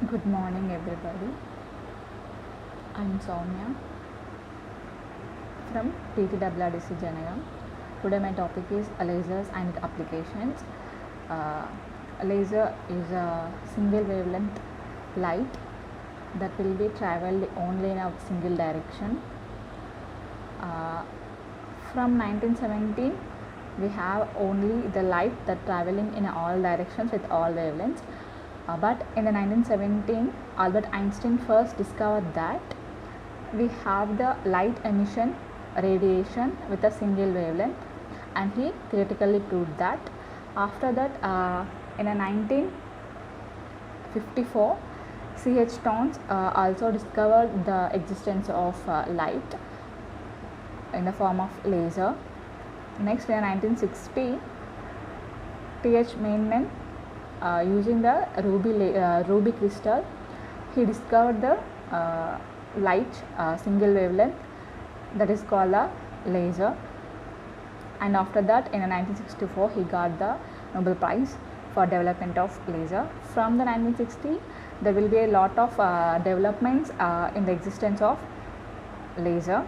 Good morning, everybody. I'm Soumya from TTWRDC Janagam. Today, my topic is lasers and applications. Uh, a laser is a single wavelength light that will be traveled only in a single direction. Uh, from 1917, we have only the light that traveling in all directions with all wavelengths. But in the 1917, Albert Einstein first discovered that we have the light emission radiation with a single wavelength, and he theoretically proved that. After that, in a 1954, C.H. Towns also discovered the existence of light in the form of laser. Next, in 1960, T.H. Meinman, using the ruby crystal, he discovered the light single wavelength that is called a laser. And after that, in 1964, he got the Nobel Prize for development of laser. From the 1960, there will be a lot of developments in the existence of laser.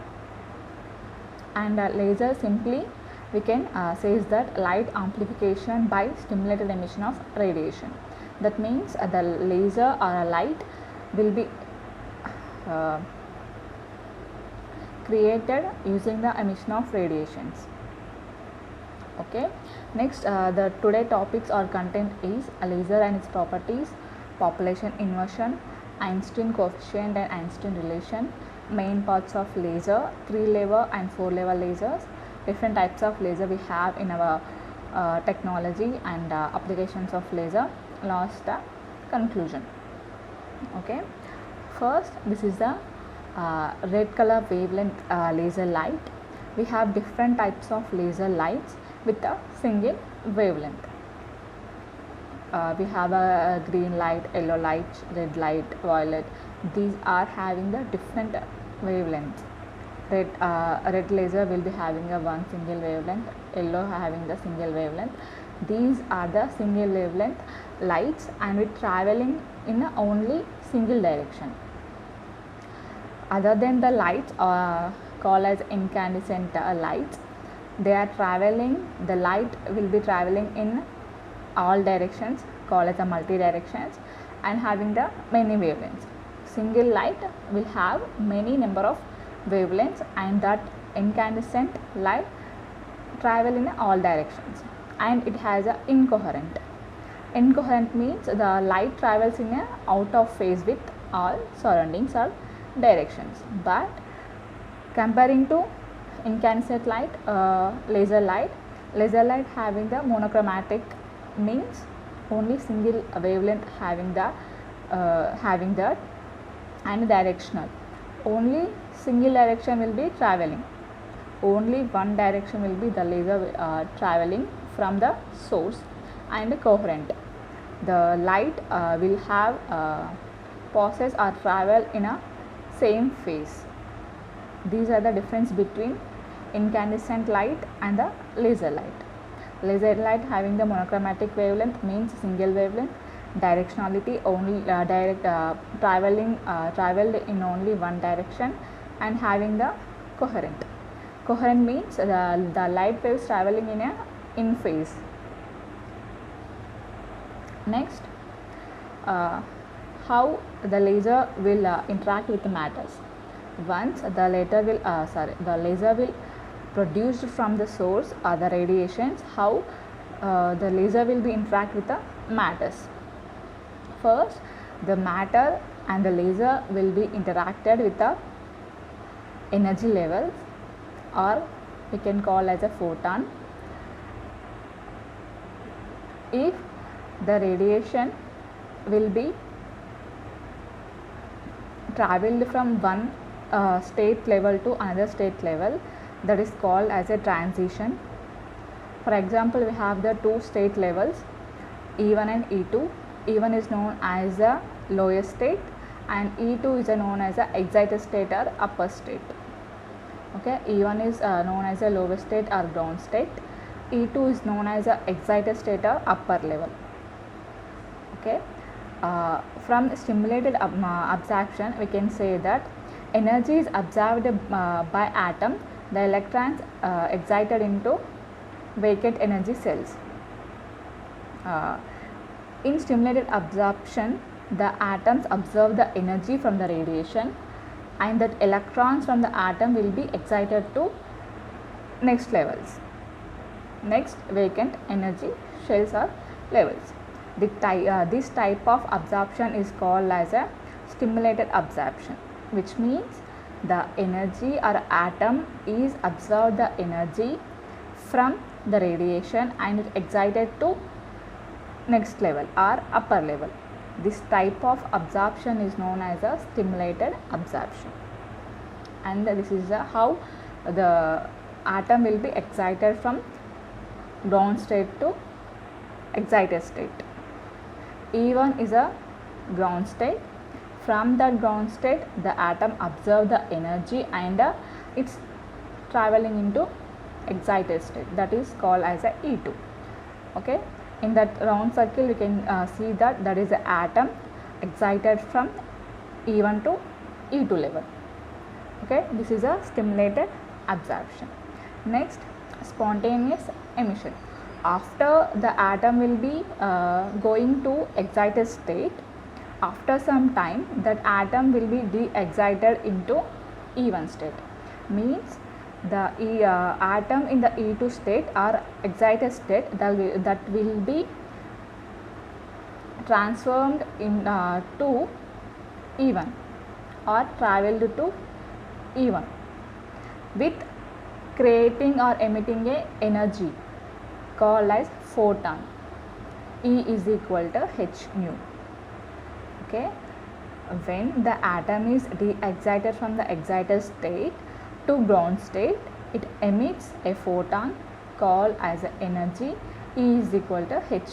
And laser, simply we can say is that light amplification by stimulated emission of radiation. That means the laser or a light will be created using the emission of radiations. Okay. Next, the today topics or content is a laser and its properties, population inversion, Einstein coefficient and Einstein relation, main parts of laser, 3-level and 4-level lasers, different types of laser we have in our technology, and applications of laser. Last, conclusion. Okay. First, this is the red color wavelength laser light. We have different types of laser lights with a single wavelength. We have a green light, yellow light, red light, violet. These are having the different wavelengths. Red laser will be having a one single wavelength, yellow having the single wavelength. These are the single wavelength lights, and we traveling in a only single direction. Other than the lights called as incandescent lights, they are traveling, the light will be traveling in all directions, called as a multi-directions, and having the many wavelengths. Single light will have many number of wavelengths, and that incandescent light travel in all directions, and it has a incoherent. Incoherent means the light travels in a out of phase with all surroundings or directions. But comparing to incandescent light, laser light having the monochromatic, means only single wavelength having that, and directional. Only single direction will be traveling. Only one direction will be the laser traveling from the source, and coherent. The light will have passes or travel in a same phase. These are the difference between incandescent light and the laser light. Laser light having the monochromatic wavelength means single wavelength, directionality only traveled in only one direction, and having the coherent. Coherent means the light waves traveling in phase. Next, how the laser will interact with the matters. Once the laser will produced from the source or the radiations, how the laser will be interact with the matters. First, the matter and the laser will be interacted with the energy levels, or we can call as a photon. If the radiation will be traveled from one state level to another state level, that is called as a transition. For example, we have the two state levels, E1 and E2. E1 is known as the lowest state, and E2 is known as the excited state or upper state. Okay, E1 is known as the lowest state or ground state. E2 is known as the excited state or upper level. Okay, from stimulated absorption we can say that energy is absorbed by atom, the electrons excited into vacant energy cells. In stimulated absorption, the atoms absorb the energy from the radiation, and that electrons from the atom will be excited to next levels, next vacant energy shells or levels. This type of absorption is called as a stimulated absorption, which means the energy or atom is absorbed the energy from the radiation and is excited to next level or upper level. This type of absorption is known as a stimulated absorption, and this is how the atom will be excited from ground state to excited state. E1 is a ground state. From that ground state, the atom absorbs the energy and it's traveling into excited state, that is called as a E2. Okay, in that round circle you can see that is the atom excited from E1 to E2 level. Okay, this is a stimulated absorption. Next, spontaneous emission. After the atom will be going to excited state, after some time that atom will be de-excited into E1 state. Means the atom in the E2 state or excited state that will be transformed in to E1 or traveled to E1 with creating or emitting a energy called as photon. E is equal to h nu. Okay, when the atom is de-excited from the excited state to ground state, it emits a photon called as energy. E is equal to h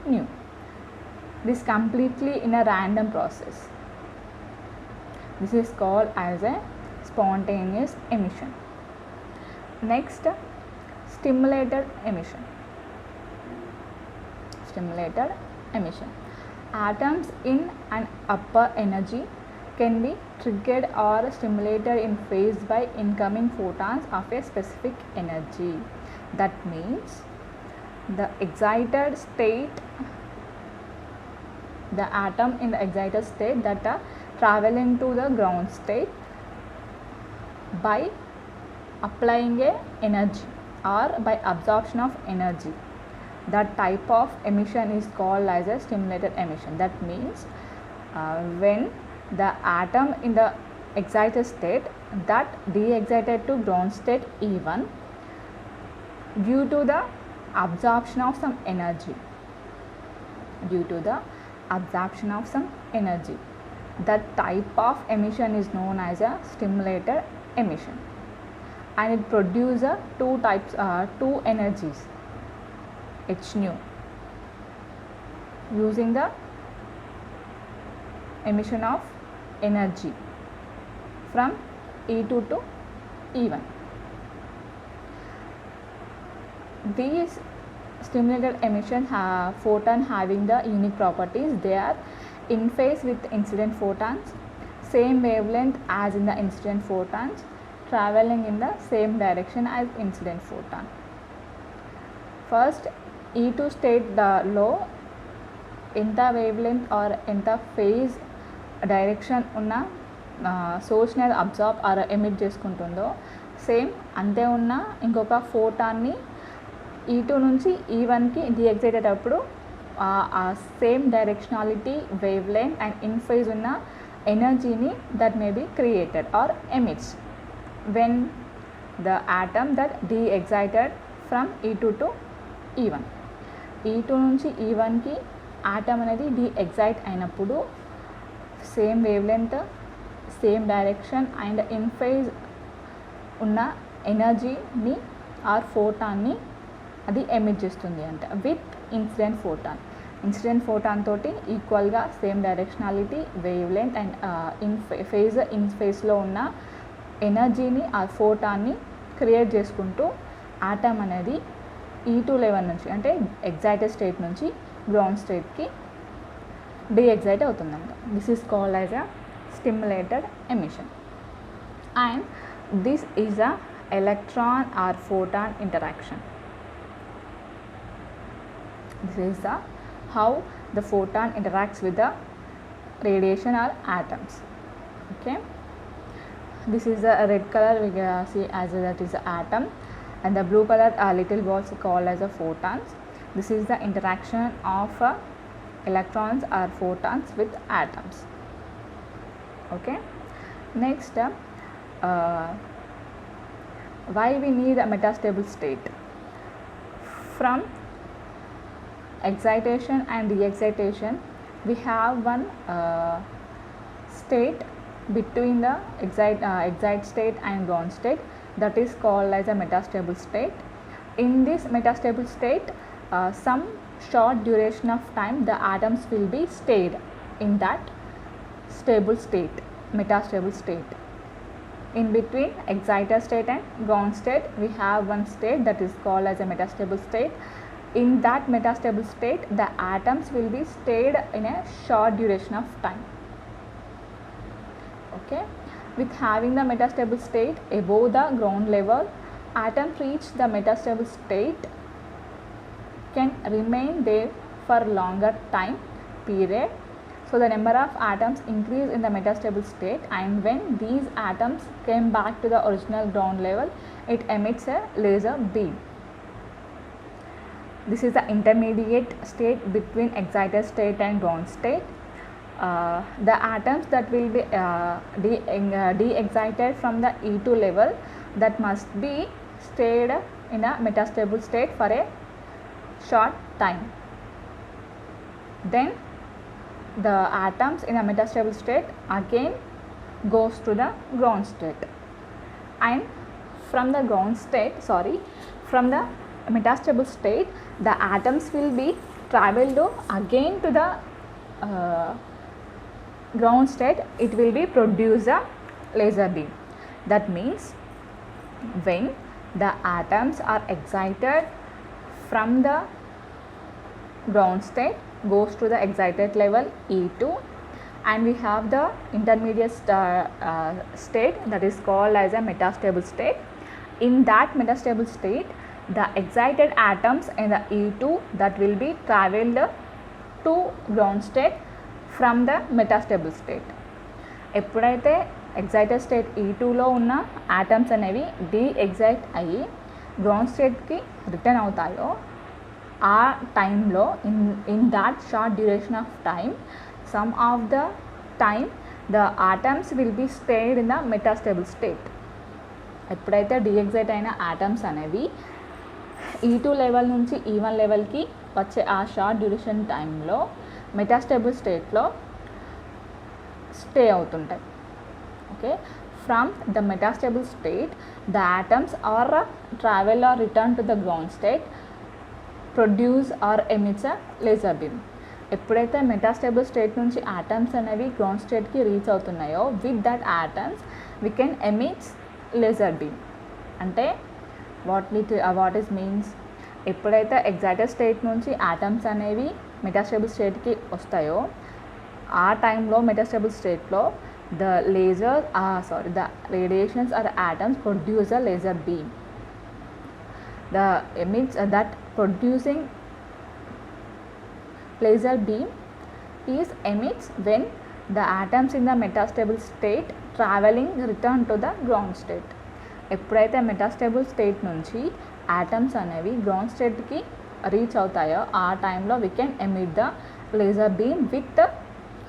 nu. This completely in a random process. This is called as a spontaneous emission. Next, stimulated emission. Stimulated emission. Atoms in an upper energy can be triggered or stimulated in phase by incoming photons of a specific energy. That means the excited state, the atom in the excited state that are traveling to the ground state by applying a energy or by absorption of energy. That type of emission is called as a stimulated emission. That means when the atom in the excited state that de-excited to ground state E1 due to the absorption of some energy, that type of emission is known as a stimulated emission, and it produces two energies h nu using the emission of energy from E2 to E1. These stimulated emission have photon having the unique properties. They are in phase with incident photons, same wavelength as in the incident photons, traveling in the same direction as incident photon. First, E2 state లో ఎంత wavelength are ఎంత phase direction ఉన్న సోర్స్ని అది absorb are emit చేసుకుంటుందో same అంతే ఉన్న ఇంకొక ఫోటాన్ని E2 నుంచి E1కి deexcite అయ్యేటప్పుడు ఆ same directionality wavelength and in phase ఉన్న ఎనర్జీని that may be created or emits when the atom that deexcited from E2 to E1. E2 నుంచి E1కి ఆటమ్ అనేది డిఎక్సైట్ అయినప్పుడు same wavelength, same direction and in phase ఉన్న ఎనర్జీని or ఫోటాన్ని అది ఎమిట్ చేస్తుంది అంట with incident photon. Incident photon తోటి ఈక్వల్గా same directionality, wavelength and in ఫేజ్లో ఉన్న ఎనర్జీని ఆ ఫోటాన్ని క్రియేట్ చేసుకుంటూ ఆటమ్ అనేది E2 లెవెల్ నుంచి అంటే ఎగ్జైటెడ్ స్టేట్ నుంచి గ్రౌండ్ స్టేట్కి డీఎక్సైట్ అవుతుందంట. This is called as a stimulated emission. And this is a electron or photon interaction. This is how the photon interacts with the radiation or atoms. Okay, this is a red color we see as that is an atom, and the blue color little balls called as a photons. This is the interaction of electrons or photons with atoms. Okay, next why we need a metastable state? From excitation and de-excitation, we have one state between the excite state and ground state, that is called as a metastable state. In this metastable state, some short duration of time the atoms will be stayed in that stable state, metastable state. In between excited state and ground state, we have one state that is called as a metastable state. In that metastable state, the atoms will be stayed in a short duration of time. Okay, with having the metastable state above the ground level, atoms reach the metastable state can remain there for longer time period. So the number of atoms increase in the metastable state, and when these atoms came back to the original ground level, it emits a laser beam. This is the intermediate state between excited state and ground state. The atoms that will be de-excited from the E2 level, that must be stayed in a metastable state for a short time. Then the atoms in a metastable state again goes to the ground state, and from the metastable state, the atoms will be traveled again to the ground state. It will be produce a laser beam. That means when the atoms are excited from the ground state, goes to the excited level E2, and we have the intermediate state that is called as a metastable state. In that metastable state, the excited atoms in the E2 that will be traveled to ground state from the metastable state. ఎప్పుడైతే excited state E2లో ఉన్న atoms అనేవి డీఎగ్జైట్ అయ్యి ground స్టేట్కి return అవుతాయో, ఆ టైంలో in that short duration of time, some of the time the atoms will be stayed in the metastable state. ఎప్పుడైతే deexcite అయిన ఆటమ్స్ అనేవి E2 లెవెల్ నుంచి E1 లెవెల్కి వచ్చే ఆ షార్ట్ డ్యూరేషన్ టైంలో మెటాస్టేబుల్ స్టేట్లో స్టే అవుతుంటాయి. Okay, from the metastable state the atoms are travel or return to the ground state, produce or emits a laser beam. ఎప్పుడైతే మెటాస్టేబుల్ స్టేట్ నుంచి ఆటమ్స్ అనేవి గ్రౌండ్ స్టేట్కి రీచ్ అవుతున్నాయో, with that atoms we can emits laser beam. అంటే what is means, ఎప్పుడైతే excited state నుంచి atoms అనేవి metastable స్టేట్కి వస్తాయో, ఆ టైంలో మెటాస్టేబుల్ స్టేట్లో the radiations are atoms produce a laser beam. The emits that producing laser beam is emits when the atoms in the metastable state traveling return to the ground state. ఎప్పుడైతే metastable state నుంచి atoms అనేవి ground స్టేట్కి reach అవుతాయో, ఆ టైంలో we can emit the laser beam with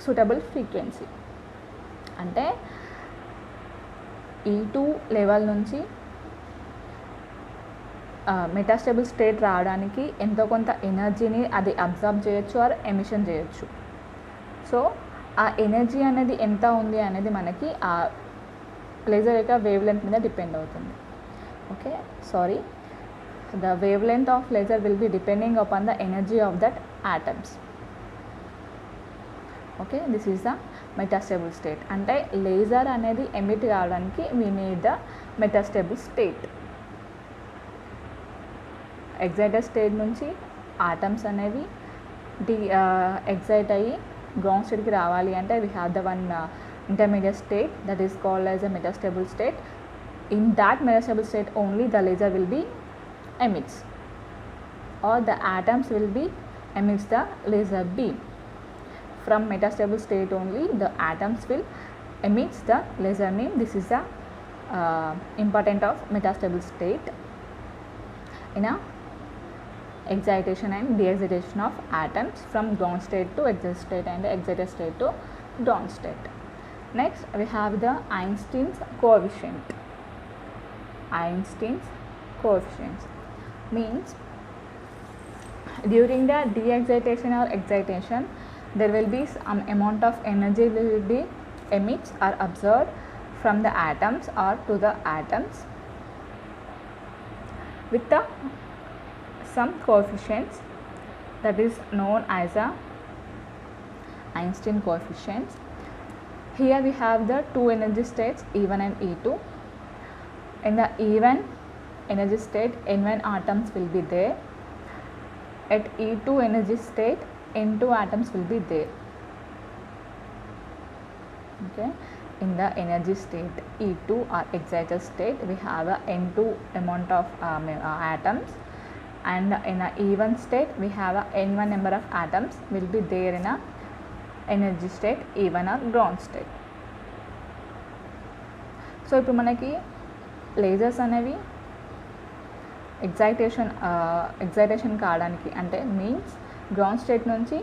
suitable frequency. అంటే E2 level నుంచి metastable state రావడానికి ఎంతో కొంత ఎనర్జీని అది అబ్జర్బ్ చేయొచ్చు ఆర్ ఎమిషన్ చేయొచ్చు. సో ఆ ఎనర్జీ అనేది ఎంత ఉంది అనేది మనకి ఆ లేజర్ యొక్క వేవ్ లెంత్ మీద డిపెండ్ అవుతుంది. Okay, the wavelength of laser will be depending upon the energy of that atoms. Okay, this is the metastable state. అంటే లేజర్ అనేది ఎమిట్ కావడానికి we need the metastable state. Excited state నుంచి atoms అనేవి excite అయ్యి ground స్టేట్కి రావాలి అంటే we have the one intermediate state that is called as a metastable state. In that metastable state only the laser will be emits, or the atoms will be emits the laser beam. From metastable state only the atoms will emits the laser beam. This is the important of metastable state in a excitation and de-excitation of atoms from ground state to excited state and excited state to ground state. Next we have the Einstein's coefficient. Einstein's coefficients means during the de-excitation or excitation there will be some amount of energy will be emits or absorbed from the atoms or to the atoms with the some coefficients that is known as a Einstein coefficients. Here we have the two energy states E1 and E2. In the E1 energy state N1 atoms will be there. At E2 energy state N2 atoms will be there. Okay, in the energy state E2 or excited state we have a N2 amount of atoms, and in a E1 state we have a N1 number of atoms will be there in a energy state E1 or ground state. So ఇప్పుడు మనకి lasers అనేవి excitation కావడానికి అంటే means ground state నుంచి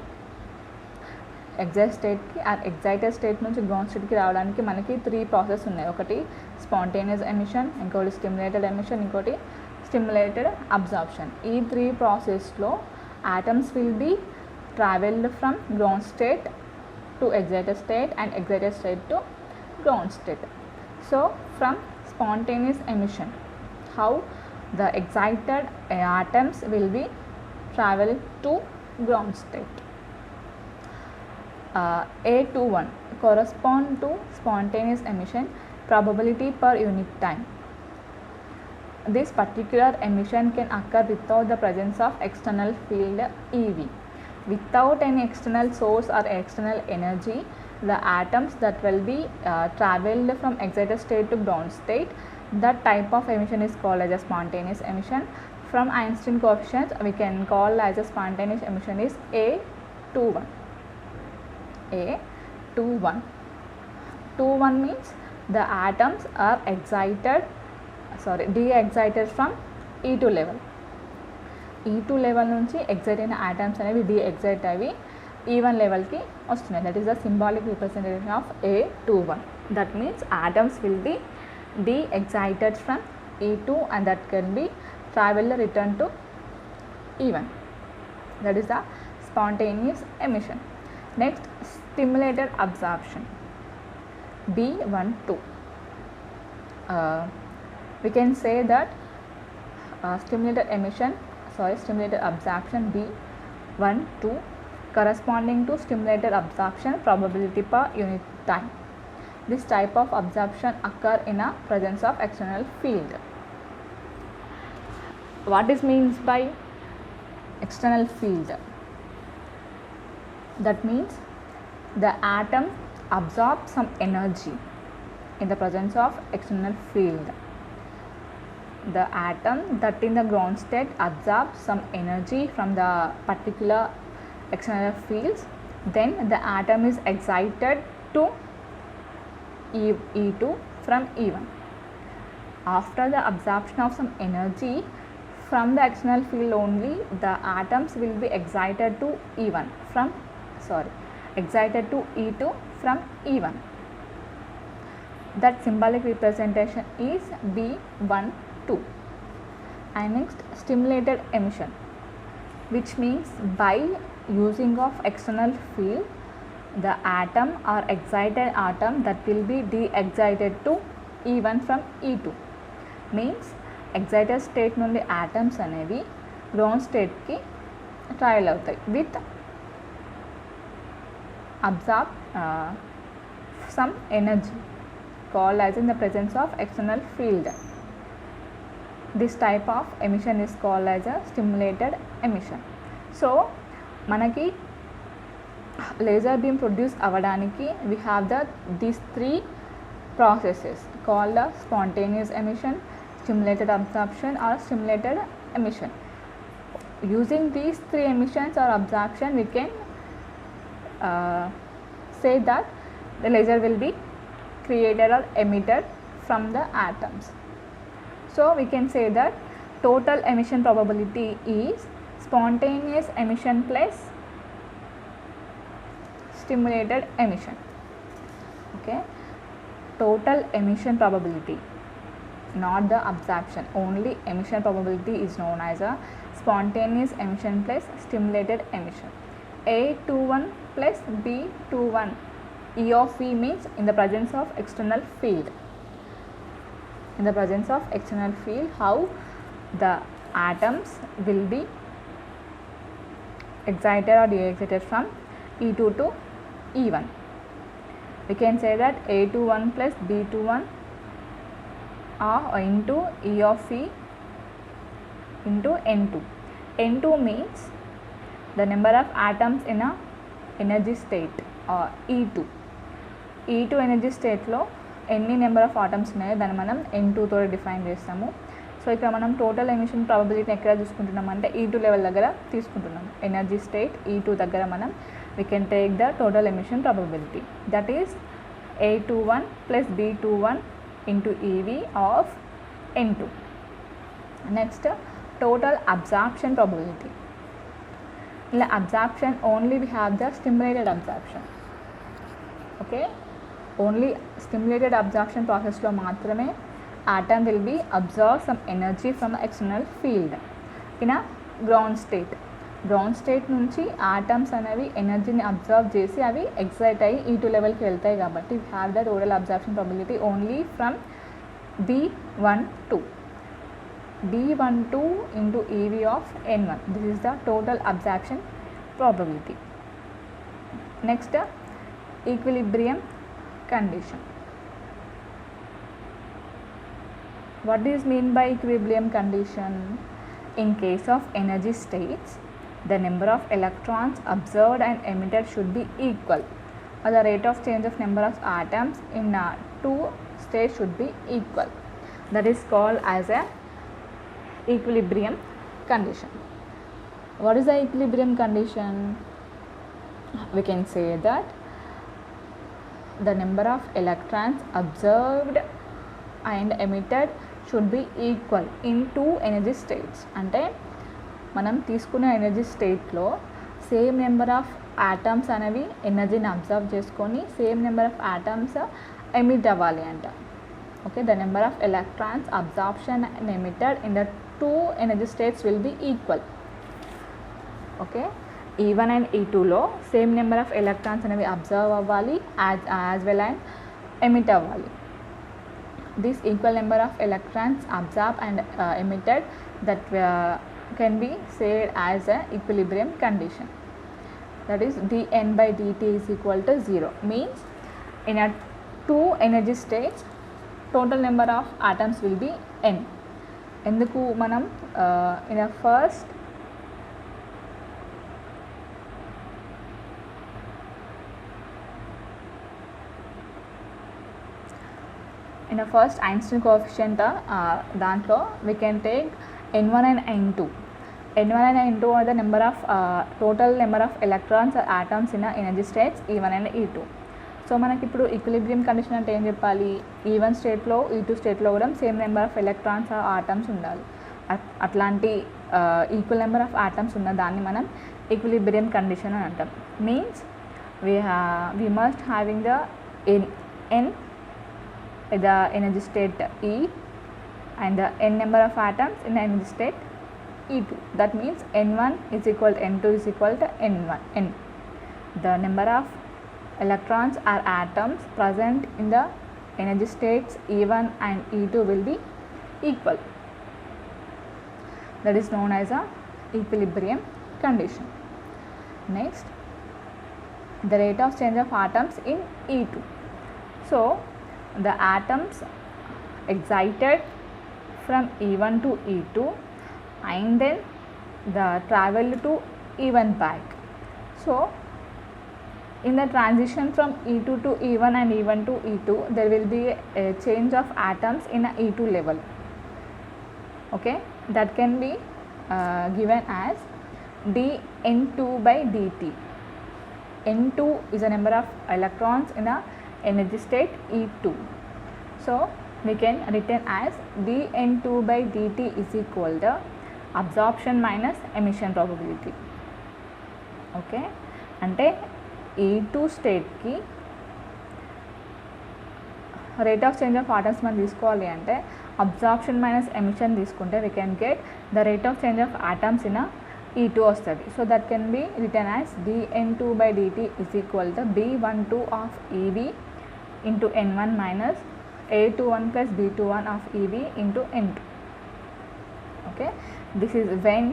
excited state నుంచి ground స్టేట్కి రావడానికి మనకి 3 ప్రాసెస్ ఉన్నాయి. ఒకటి స్పాంటేనియస్ ఎమిషన్, ఇంకోటి స్టిమ్యులేటెడ్ ఎమిషన్, ఇంకోటి స్టిమ్యులేటెడ్ అబ్జార్ప్షన్. ఈ 3 ప్రాసెస్లో atoms will be travelled from ground state to excited state and excited state to ground state. So from spontaneous emission, how the excited atoms will be travel to ground state. A21 correspond to spontaneous emission probability per unit time. This particular emission can occur without the presence of external field EV. Without any external source or external energy, the atoms that will be traveled from excited state to ground state, that type of emission is called as a spontaneous emission. From Einstein coefficients we can call as a spontaneous emission is A21. A21 means the atoms are de-excited from E2 level. E2 level నుంచి excite అయిన atoms అనేవి deexcite అవి E1 లెవెల్కి వస్తున్నాయి. That is the symbolic representation of A21. That means atoms will be deexcited from E2 and that can be travel return to E1. That is the spontaneous emission. Next, stimulated absorption B12. We can say that stimulated absorption B12 corresponding to stimulated absorption probability per unit time. This type of absorption occur in a presence of external field. What is means by external field? That means the atom absorbs some energy in the presence of external field. The atom that in the ground state absorbs some energy from the particular external fields, then the atom is excited to E2 from E1. After the absorption of some energy from the external field only, the atoms will be excited to E2 from E1. That symbolic representation is B12. And next, stimulated emission, which means by using of external field, the atom or excited atom that will be de-excited to E1 from E2. Means excited state నుండి atoms అనేవి ground state కి travel అవుతాయి with absorb some energy called as in the presence of external field. This type of emission is called as a stimulated emission. So మనకి laser beam produce avvadaniki we have these three processes called spontaneous emission, stimulated absorption or stimulated emission. Using these three emissions or absorption, we can say that the laser will be created or emitted from the atoms. So we can say that total emission probability is spontaneous emission plus stimulated emission. Okay, total emission probability, not the absorption, only emission probability is known as a spontaneous emission plus stimulated emission. A21 plus B21, E of V means in the presence of external field. In the presence of external field, how the atoms will be excited or de-excited from E2 to E1. We can say that A21 plus B21 are into E of V into N2. N2 means the number of atoms in a energy state or E2. E2 energy state లో ఎన్ని number of atoms ఉన్నాయో దాన్ని మనం N2 తో define చేస్తాము. So ఇక్కడ మనం total emission ప్రాబబిలిటీని ఎక్కడ చూసుకుంటున్నాం అంటే E2 లెవెల్ దగ్గర తీసుకుంటున్నాం. ఎనర్జీ స్టేట్ E2 దగ్గర మనం we can take the total emission probability, that is A21 plus B21 into EV of N2. Next, total absorption probability. In the absorption only we have the stimulated absorption. Okay, only stimulated absorption process lo maatrame atom will be absorb some energy from the external field in a ground state. Ground state నుంచి atoms అనేవి ఎనర్జీని observe చేసి అవి excite అయ్యి E2 లెవెల్కి వెళ్తాయి కాబట్టి we have the total absorption probability only from B12 into EV of N1. This is the total absorption probability. Next, equilibrium condition. What is mean by equilibrium condition? In case of energy states, the number of electrons observed and emitted should be equal, or the rate of change of number of atoms in two states should be equal. That is called as a equilibrium condition. What is the equilibrium condition? We can say that the number of electrons observed and emitted should be equal in two energy states. అంటే మనం తీసుకున్న energy స్టేట్లో same number of atoms అనేవి ఎనర్జీని observe చేసుకొని same number of atoms emit అవ్వాలి అంట. Okay, the number of electrons absorption and emitted in the two energy states will be equal. Okay, E1 అండ్ E2లో సేమ్ నెంబర్ ఆఫ్ ఎలక్ట్రాన్స్ అనేవి observe అవ్వాలి as well and emit అవ్వాలి. This equal number of electrons observe and emitted that can be said as a equilibrium condition. That is dN by dt is equal to 0. Means in a two energy states total number of atoms will be n. ఎందుకు మనం in a first Einstein coefficient దాంట్లో we can take N1 and N2. N1 and N2 are the number of total number of electrons or atoms in energy states E1 and E2. So మనకి ఇప్పుడు equilibrium condition అంటే ఏం చెప్పాలి? E1 స్టేట్లో E2 స్టేట్లో కూడా same number of electrons or atoms ఉండాలి. అట్లాంటి ఈక్వల్ నెంబర్ ఆఫ్ ఆటమ్స్ ఉన్న దాన్ని మనం ఈక్విలిబ్రియం కండిషన్ అని అంటాం. Means we must having the n the energy state E and the n number of atoms in the energy state E2. That means N1 is equal to N2 is equal to N. The number of electrons or atoms present in the energy states E1 and E2 will be equal. That is known as a equilibrium condition. Next, the rate of change of atoms in E2. So the atoms excited from E1 to E2 and then the travel to E1 back. So In the transition from E2 to E1 and E1 to E2, there will be a change of atoms in a E2 level. Okay, that can be given as dN2 by dt. N2 is a number of electrons in a energy state E2. So we can written as dN2 by dt is equal to absorption minus emission probability. Okay, అంటే E2 state కి rate of change of atoms మనం తీసుకోవాలి అంటే absorption minus emission తీసుకుంటే we can get the rate of change of atoms in E2 వస్తుంది. So that can be return as dN2 by dt is equal to B12 of EV into N1 minus A21 plus B21 of EV into N2. Okay, this is when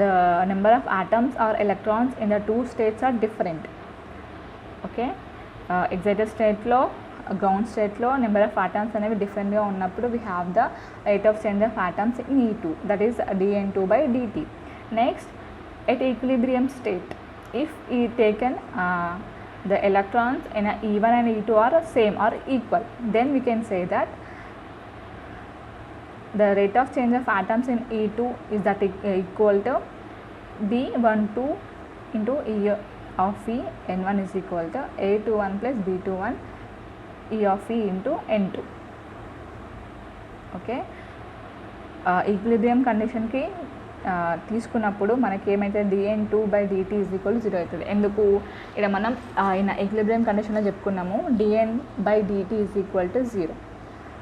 the number of atoms or electrons in the two states are different. Okay, excited state లో ground స్టేట్లో number of atoms అనేవి డిఫరెంట్గా ఉన్నప్పుడు we have the rate of change of atoms in E2, that is dN2 by dt. Next, at equilibrium state, if we taken the electrons in a E1 and E2 are same or equal, then we can say that the rate of change of atoms in E2 is that equal to B12 into E of E. N1 is equal to A21 plus B21 E of E into N2. Okay, equilibrium కండిషన్కి తీసుకున్నప్పుడు మనకి ఏమైతే dN2 by dt is equal to 0 అవుతుంది. ఎందుకు ఇక్కడ మనం equilibrium కండిషన్లో చెప్పుకున్నాము dN by dt is equal to 0.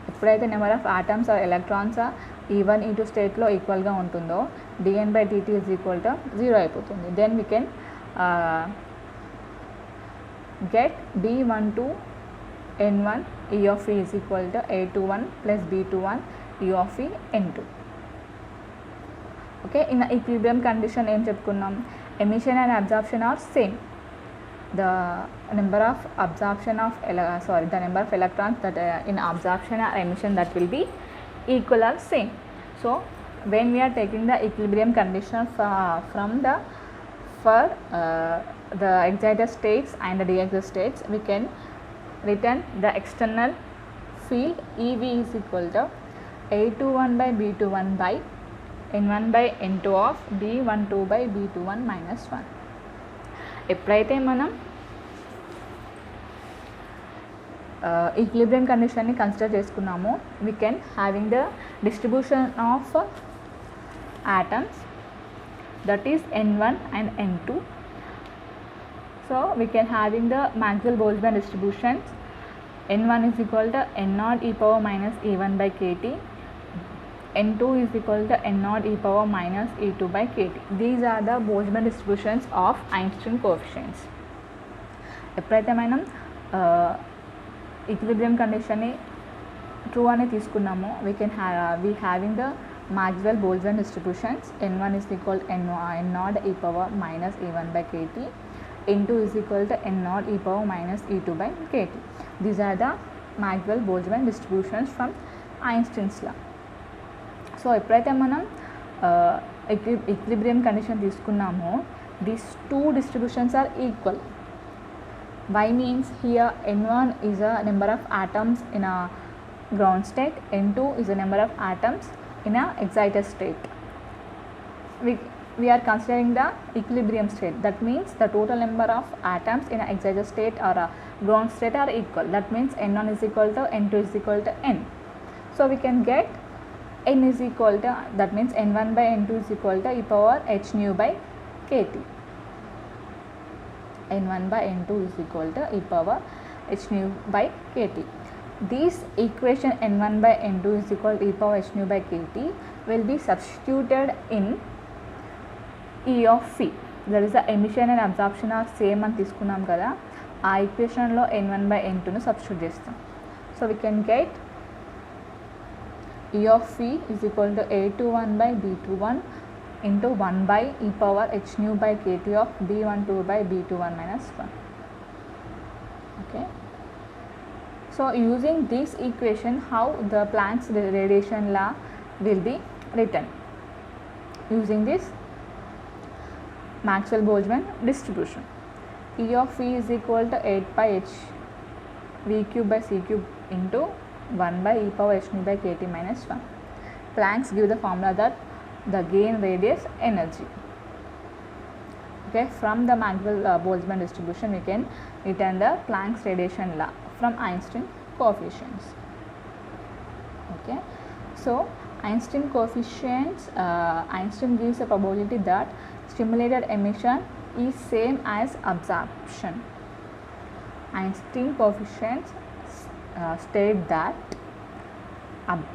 ఎప్పుడైతే number of atoms or electrons E1 E2 స్టేట్లో ఈక్వల్గా ఉంటుందో dN by dt is equal to 0 అయిపోతుంది. Then we can get B12 N1 E of E is equal to A21 plus B21 E of E N2. Okay, in the equilibrium condition ఏం చెప్పుకున్నాం, emission and absorption are same. The number of absorption of the number of electrons that in absorption or emission that will be equal or same. So when we are taking the equilibrium condition from the the excited states and the de-excited states, we can written the external field EV is equal to A21 by B21 by N1 by N2 of B12 by B21 minus 1. ఎప్పుడైతే మనం equilibrium కండిషన్ని consider చేసుకున్నామో we can having the distribution of atoms that is N1 and N2. So we can having the Maxwell-Boltzmann distributions. N1 is equal to N0 e power minus E1 by KT. N2 is equal to N0 e power minus E2 by KT. These are the Boltzmann distributions of Einstein coefficients. ఎప్పుడైతే మనం equilibrium కండిషన్ని true అని తీసుకున్నామో we can having the Maxwell-Boltzmann distributions. N1 is equal to N0 e power minus E1 by KT. N2 is equal to N0 e power minus E2 by KT. These are the Maxwell-Boltzmann distributions from Einstein's law. సో ఎప్పుడైతే మనం equilibrium condition తీసుకున్నామో these two distributions are equal. Why means here N1 is a number of atoms in a ground state, N2 is a number of atoms in a excited state. We are considering the equilibrium state. That means the total number of atoms in an excited state or a ground state are equal. That means N1 is equal to N2 is equal to N. So we can get N is equal to, that means N1 by N2 is equal to e power h nu by KT. N1 by N2 is equal to e power h nu by KT. This equation N1 by N2 is equal to e power h nu by KT will be substituted in E of phi. That is the emission and absorption are same అని తీసుకున్నాం కదా, ఆ ఈక్వేషన్లో N1 by N2ను substitute చేస్తాం. So we can get E of phi is equal to A21 by B21 into 1 by e power h nu by KT of B12 by B21 minus 1. Okay. So using this equation, how the Planck's radiation law will be written? Using this Maxwell-Boltzmann distribution. E of V is equal to 8 pi h V cube by C cube into 1 by e power h nu by kt minus 1. Planck's give the formula that the gain radius energy. Okay, from the Maxwell-Boltzmann distribution we can return the Planck's radiation law from Einstein coefficients. Okay, so Einstein coefficients, Einstein gives a probability that stimulated emission is same as absorption. Einstein coefficients state that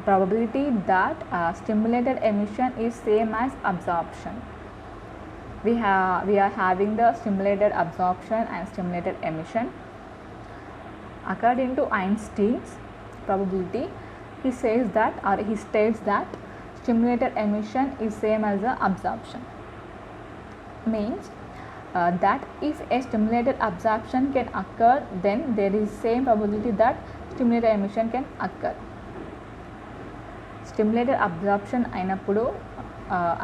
probability that stimulated emission is same as absorption. We are having the stimulated absorption and stimulated emission. According to Einstein's probability, he says that, or he states that stimulated emission is same as the absorption. Means that if a stimulated absorption can occur, then there is same probability that stimulated emission can occur. Stimulated absorption అయినప్పుడు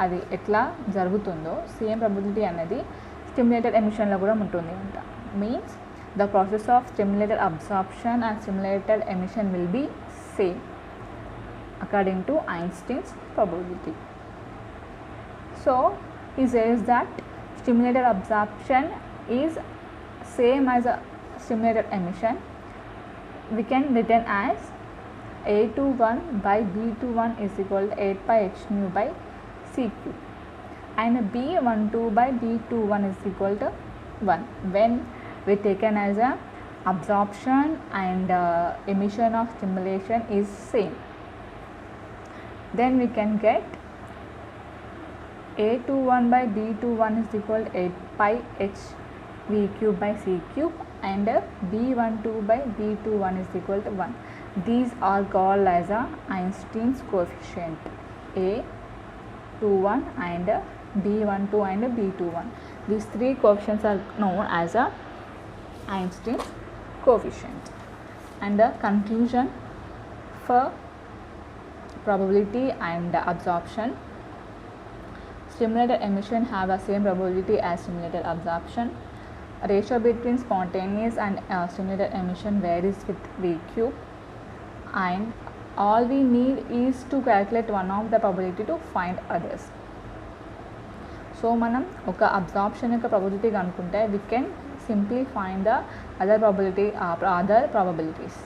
అది ఎట్లా జరుగుతుందో same probability అనేది stimulated ఎమిషన్లో కూడా ఉంటుంది అంట. Means the process of stimulated absorption and stimulated emission will be same according to Einstein's probability. So he says that stimulated absorption is same as a stimulated emission. We can written as A21 by B21 is equal to 8 pi h nu by C cube, and B12 by B21 is equal to 1 when we taken as a absorption and emission of stimulation is same. Then we can get A21 by B21 is equal to 8 pi h V cube by C cube, and B12 by B21 is equal to 1. These are called as a Einstein's coefficient, A21 and B12 and B21. These three coefficients are known as a Einstein's coefficient. And the conclusion for probability and absorption: stimulated emission have the same probability as stimulated absorption. Ratio between spontaneous and stimulated emission varies with V cube, and all we need is to calculate one of the probability to find others. So మనం ఒక absorption యొక్క probability కనుక్కుంటే we can simply find the other probabilities.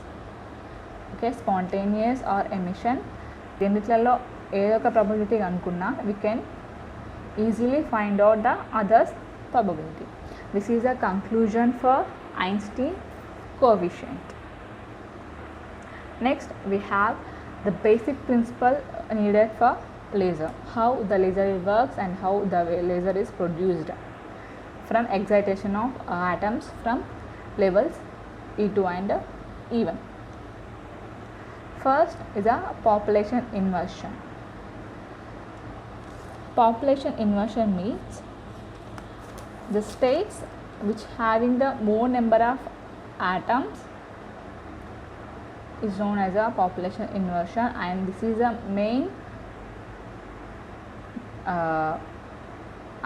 Okay, spontaneous or emission, రెండిట్లలో ఏదో ఒక probability కనుక్కున్నా we can easily find out the others probability. This is a conclusion for Einstein coefficient. Next we have the basic principle needed for laser, how the laser works and how the laser is produced from excitation of atoms from levels E2 and E1. First is a population inversion. Population inversion means the states which having the more number of atoms is known as a population inversion, and this is a main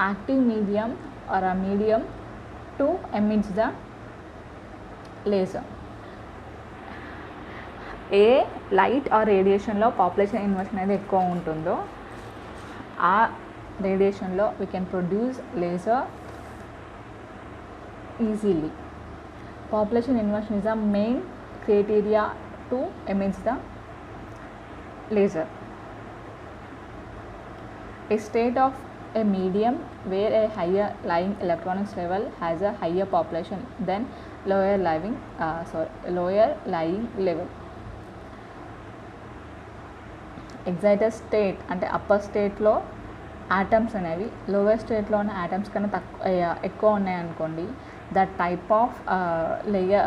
active medium or a medium to emit the laser. ఏ light or రేడియేషన్లో population inversion అనేది ఎక్కువ ఉంటుందో ఆ రేడియేషన్లో we can produce laser easily. Population inversion is the main criteria to emit the laser. A state of a medium where a higher lying electronics level has a higher population than lower lying level. Excited state అంటే upper స్టేట్లో atoms అనేవి lower స్టేట్లో ఉన్న atoms కన్నా ఎక్కువ ఉన్నాయనుకోండి, that type of layer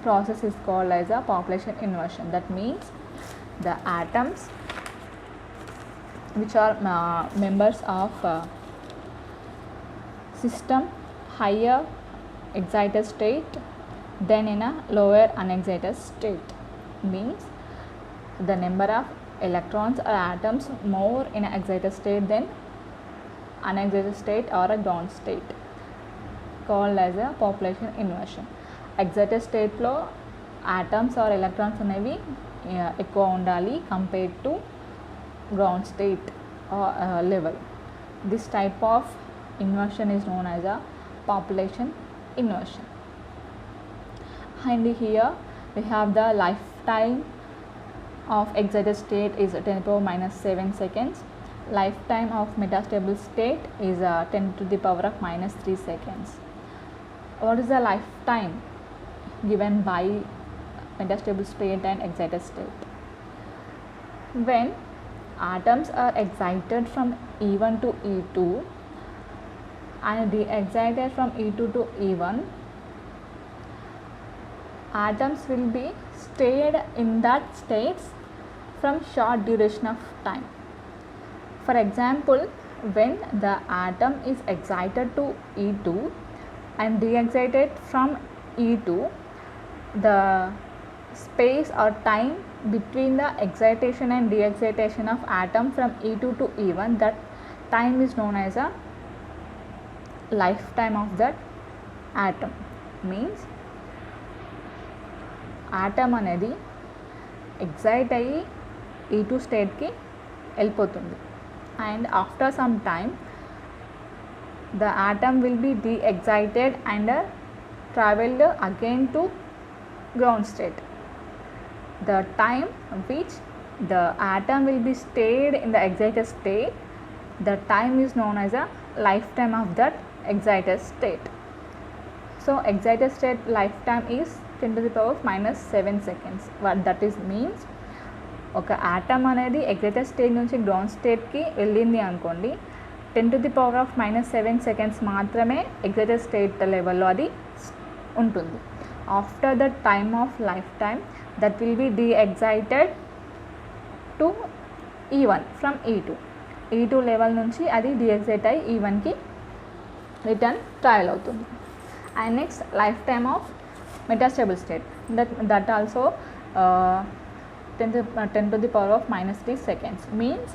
process is called as a population inversion. That means the atoms which are members of system higher excited state than in a lower unexcited state, means the number of electrons or atoms more in an excited state than unexcited state or a ground state. Called as a population inversion. Excited స్టేట్లో atoms or electrons అనేవి ఎక్కువ ఉండాలి compared to ground state level. This type of inversion is known as a population inversion. And here we have the lifetime of excited state is 10 to the power minus 7 seconds. Lifetime of metastable state is 10 to the power of minus 3 seconds. What is the lifetime given by metastable state and excited state? When atoms are excited from E1 to E2 and de-excited from E2 to E1, atoms will be stayed in that states from short duration of time. For example, when the atom is excited to E2 and de-excited from E2, the space or time between the excitation and de-excitation of atom from E2 to E1, that time is known as a lifetime of that atom. Means atom అనేది excite అయ్యి E2 స్టేట్కి వెళ్ళిపోతుంది and after some time the atom will be de-excited and traveled again to ground state. The time which the atom will be stayed in the excited state, the time is known as a lifetime of that excited state. So excited state lifetime is 10 to the power of minus 7 seconds. What that is means, ఒక atom అనేది excited state నుంచి ground స్టేట్కి వెళ్ళింది అనుకోండి, 10 to the power of minus 7 seconds మాత్రమే excited state లెవెల్లో అది ఉంటుంది. After the time of lifetime, that will be de-excited to E1 from E2. E2 level నుంచి అది de-excite అయ్యి E1కి రిటర్న్ ట్రయల్ అవుతుంది. And next life time of metastable state, that also 10 to the power of minus 3 seconds. Means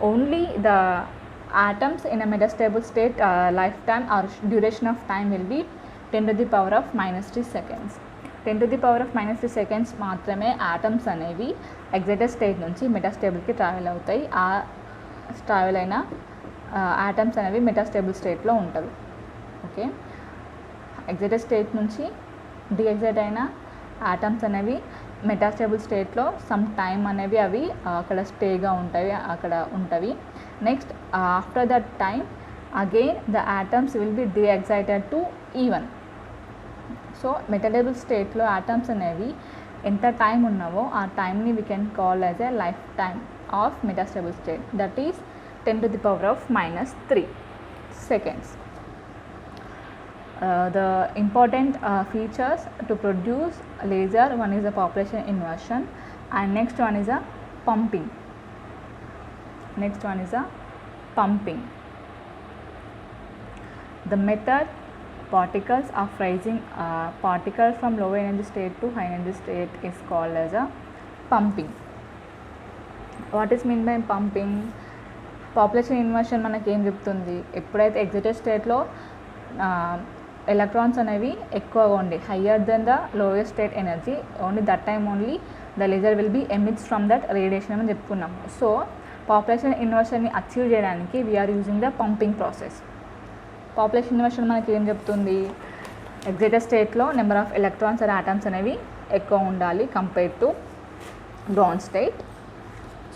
only the atoms in a metastable state lifetime or duration of time will be 10 to the power of minus 3 seconds. 10 to the power of minus 3 seconds మాత్రమే atoms అనేవి excited state నుంచి మెటాస్టేబుల్కి travel అవుతాయి. ఆ travel అయిన atoms అనేవి metastable స్టేట్లో ఉంటుంది. Okay, excited state నుంచి డిఎగ్జైట్ అయిన ఆటమ్స్ అనేవి మెటాస్టేబుల్ స్టేట్లో సమ్ టైమ్ అనేవి అవి అక్కడ స్టేగా ఉంటవి. Next after that time again the atoms will be deexcited to E1. So metastable స్టేట్లో ఆటమ్స్ అనేవి ఎంత టైం ఉన్నావో ఆ టైమ్ని we can call as a lifetime of metastable state, that is 10 to the power of minus 3 seconds. The important features to produce laser, one is a population inversion and next one is a pumping. The method particles of raising particles from low energy state to high energy state is called as a pumping. What is meant by pumping? Population inversion మనకి ఏం చెప్తుంది, ఎప్పుడైతే excited స్టేట్లో electrons అనేవి ఎక్కువగా ఉండి higher than the lowest state energy, only that time only the laser will be emits from that radiation అని చెప్పుకున్నాము. సో పాపులేషన్ ఇన్వర్షన్ని అచీవ్ చేయడానికి we are using the pumping process. Population inversion మనకి ఏం చెప్తుంది, ఎగ్జైటెడ్ స్టేట్లో number of electrons and atoms అనేవి ఎక్కువ ఉండాలి compared to ground state.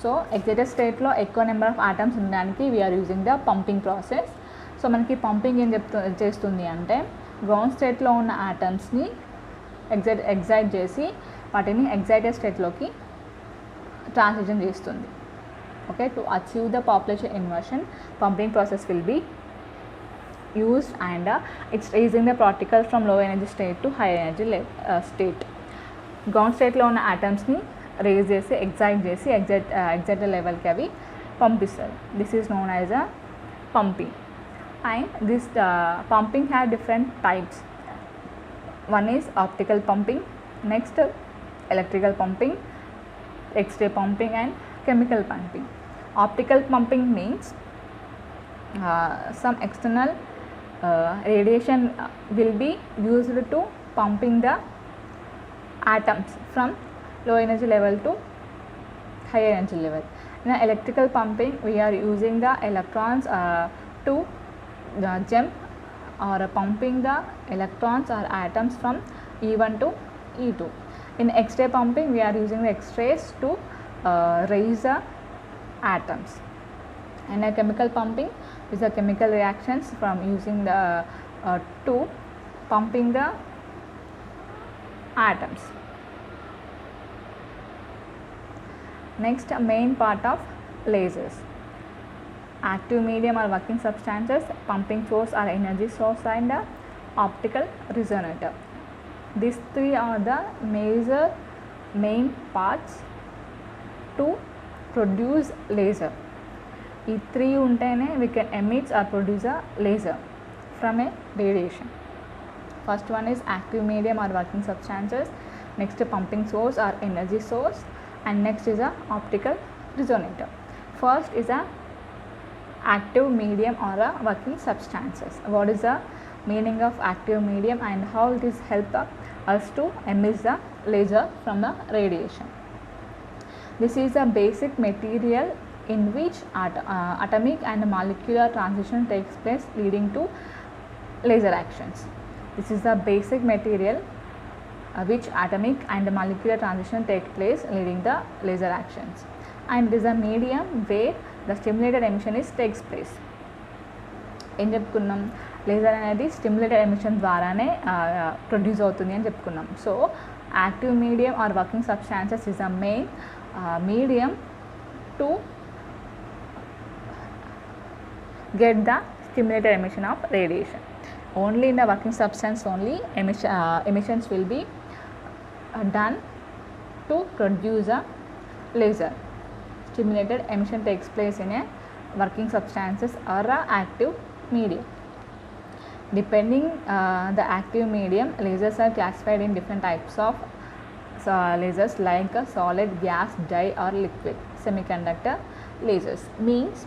So excited స్టేట్లో ఎక్కువ నెంబర్ ఆఫ్ ఆటమ్స్ ఉండడానికి we're using the pumping process. So మనకి పంపింగ్ ఏం చేస్తుంది అంటే గ్రౌండ్ స్టేట్లో ఉన్న ఆటమ్స్ని ఎగ్జైట్ చేసి వాటిని ఎగ్జైటెడ్ స్టేట్లోకి ట్రాన్సిషన్ చేస్తుంది. Okay, to achieve the population inversion pumping process will be used and it's raising the particles from low energy state to high energy state. గ్రౌండ్ స్టేట్లో ఉన్న ఆటమ్స్ని రేజ్ చేసి ఎగ్జైట్ లెవెల్కి అవి పంపిస్తారు. This is known as a pumping. And this pumping have different types. One is optical pumping, next electrical pumping, x-ray pumping and chemical pumping. Optical pumping means some external radiation will be used to pumping the atoms from low energy level to higher energy level. In electrical pumping, we are using the electrons to jump or pumping the electrons or atoms from E1 to E2. In X-ray pumping, we are using the X-rays to raise the atoms. In a chemical pumping, is the chemical reactions from using the to pumping the atoms. Next, main part of lasers. Active medium or working substances, pumping source or energy source, and optical resonator. These three are the major main parts to produce laser. These three untene we can emit or produce a laser from a radiation. First one is active medium or working substances, next pumping source or energy source, and next is a optical resonator. First is a active medium or a working substances. What is the meaning of active medium and how it is help us to emit the laser from the radiation? This is a basic material in which atomic and molecular transition takes place, leading to laser actions. This is the basic material which atomic and molecular transition take place, leading the laser actions, and it is a medium where the stimulated emission is takes place. ఏం చెప్పుకున్నాం, laser అనేది stimulated emission ద్వారానే produce అవుతుంది అని చెప్పుకున్నాం. So active medium or working substances is a main medium to get the stimulated emission of radiation. Only in the working substance only emissions will be done to produce a laser. Stimulated emission takes place in a working substances or a active medium. Depending the active medium, lasers are classified in different types of lasers like solid, gas, dye or liquid. Semiconductor lasers means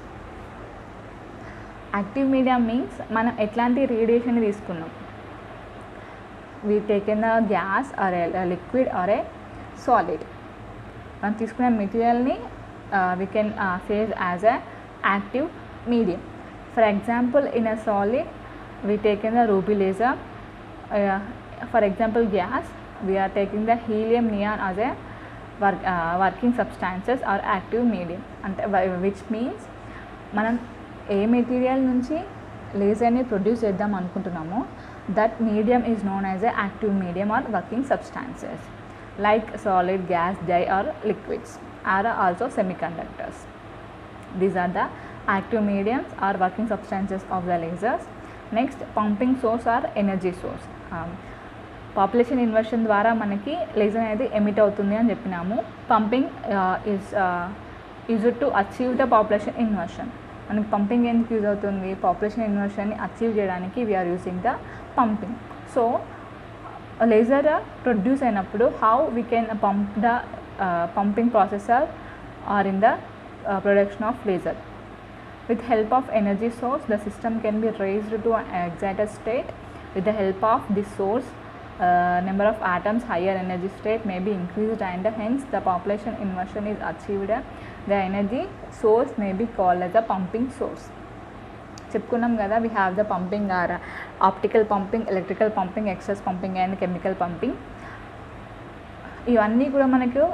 active medium means మనం ఎట్లాంటి radiation తీసుకున్నాం, we taken the gas or a liquid or a solid, మనం తీసుకునే మెటీరియల్ని we can save as a active medium. For example in a solid we taken the ruby laser. For example gas we are taking the helium neon as a working substances or active medium. అంటే which means మనం ఏ material నుంచి లేజర్ని produce చేద్దాం అనుకుంటున్నామో that medium is known as a active medium or working substances like solid, gas, dye or liquids or also semiconductors. These are the active mediums or working substances of the lasers. Next pumping source or energy source. Population inversion ద్వారా మనకి laser అనేది emit అవుతుంది అని చెప్పినాము. Pumping is used to achieve the population inversion. మనకి pumping ఎందుకు use అవుతుంది, population ఇన్వర్షన్ని అచీవ్ చేయడానికి we are using the pumping. So laser produce అయినప్పుడు how we can pump the pumping processor or in the production of laser. With help of energy source the system can be raised to excited state. With the help of this source number of atoms higher energy state may be increased and hence the population inversion is achieved. The energy source may be called as a pumping source. చెప్పుకున్నాం కదా, we have the pumping or optical pumping, electrical pumping, excess pumping and chemical pumping. ఇవన్నీ కూడా మనకు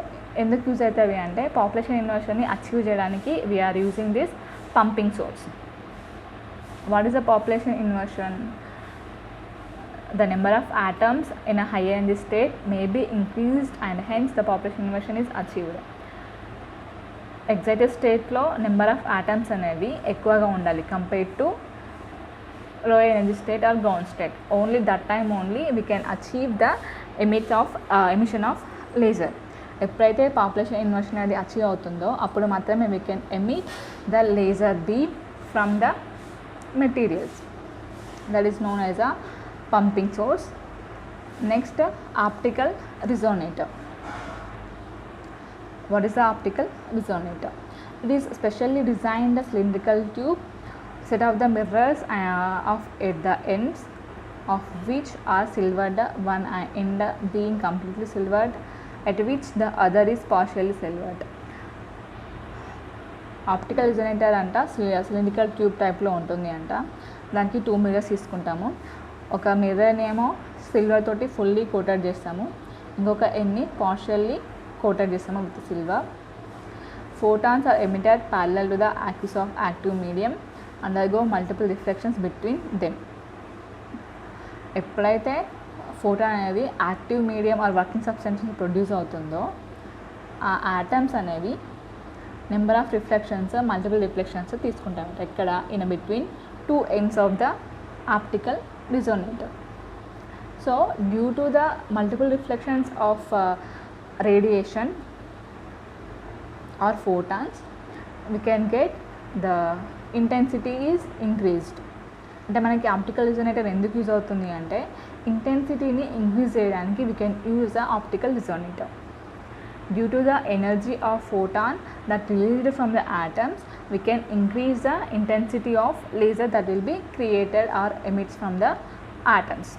ఎందుకు use అవుతాయి అంటే population ఇన్వర్షన్ని achieve చేయడానికి we are using this pumping source. What is the population inversion? The number of atoms in a higher energy state may be increased and hence the population inversion is achieved. Excited state లో number of atoms అనేవి ఎక్కువగా ఉండాలి compared to లో energy state or ground state. Only that time only we can achieve the emission of laser. ఎప్పుడైతే population inversion అనేది achieve అవుతుందో అప్పుడు మాత్రమే we can emit the laser beam from the materials. That is known as a pumping source. Next, optical resonator. What is the optical resonator? It is specially designed cylindrical tube set of the mirrors of at the ends of which are silvered, one end being completely silvered, at which the other is partially silvered. Optical resonator అంట cylindrical tube టైప్లో ఉంటుంది అంట. దానికి 2 mirrors తీసుకుంటాము. ఒక మిర్రర్ని ఏమో silver తోటి fully coated చేస్తాము, ఇంకొక ఎన్ని పార్షియల్లీ కోటెడ్ చేస్తాము with silver. Photons are emitted parallel to the axis of active medium, undergo multiple reflections between them. ఎప్పుడైతే ఫోటాన్ అనేది active medium or working substance produce అవుతుందో ఆ ఆటమ్స్ అనేవి number of reflections multiple reflections తీసుకుంటాం ఎక్కడ in between 2 ends of the optical resonator. So due to the multiple reflections of radiation or photons, we can get the intensity is increased. అంటే మనకి optical resonator ఎందుకు use అవుతుంది అంటే ఇంటెన్సిటీని increase చేయడానికి we can use the optical resonator. Due to the energy of photon that released from the atoms, we can increase the intensity of laser that will be created or emits from the atoms.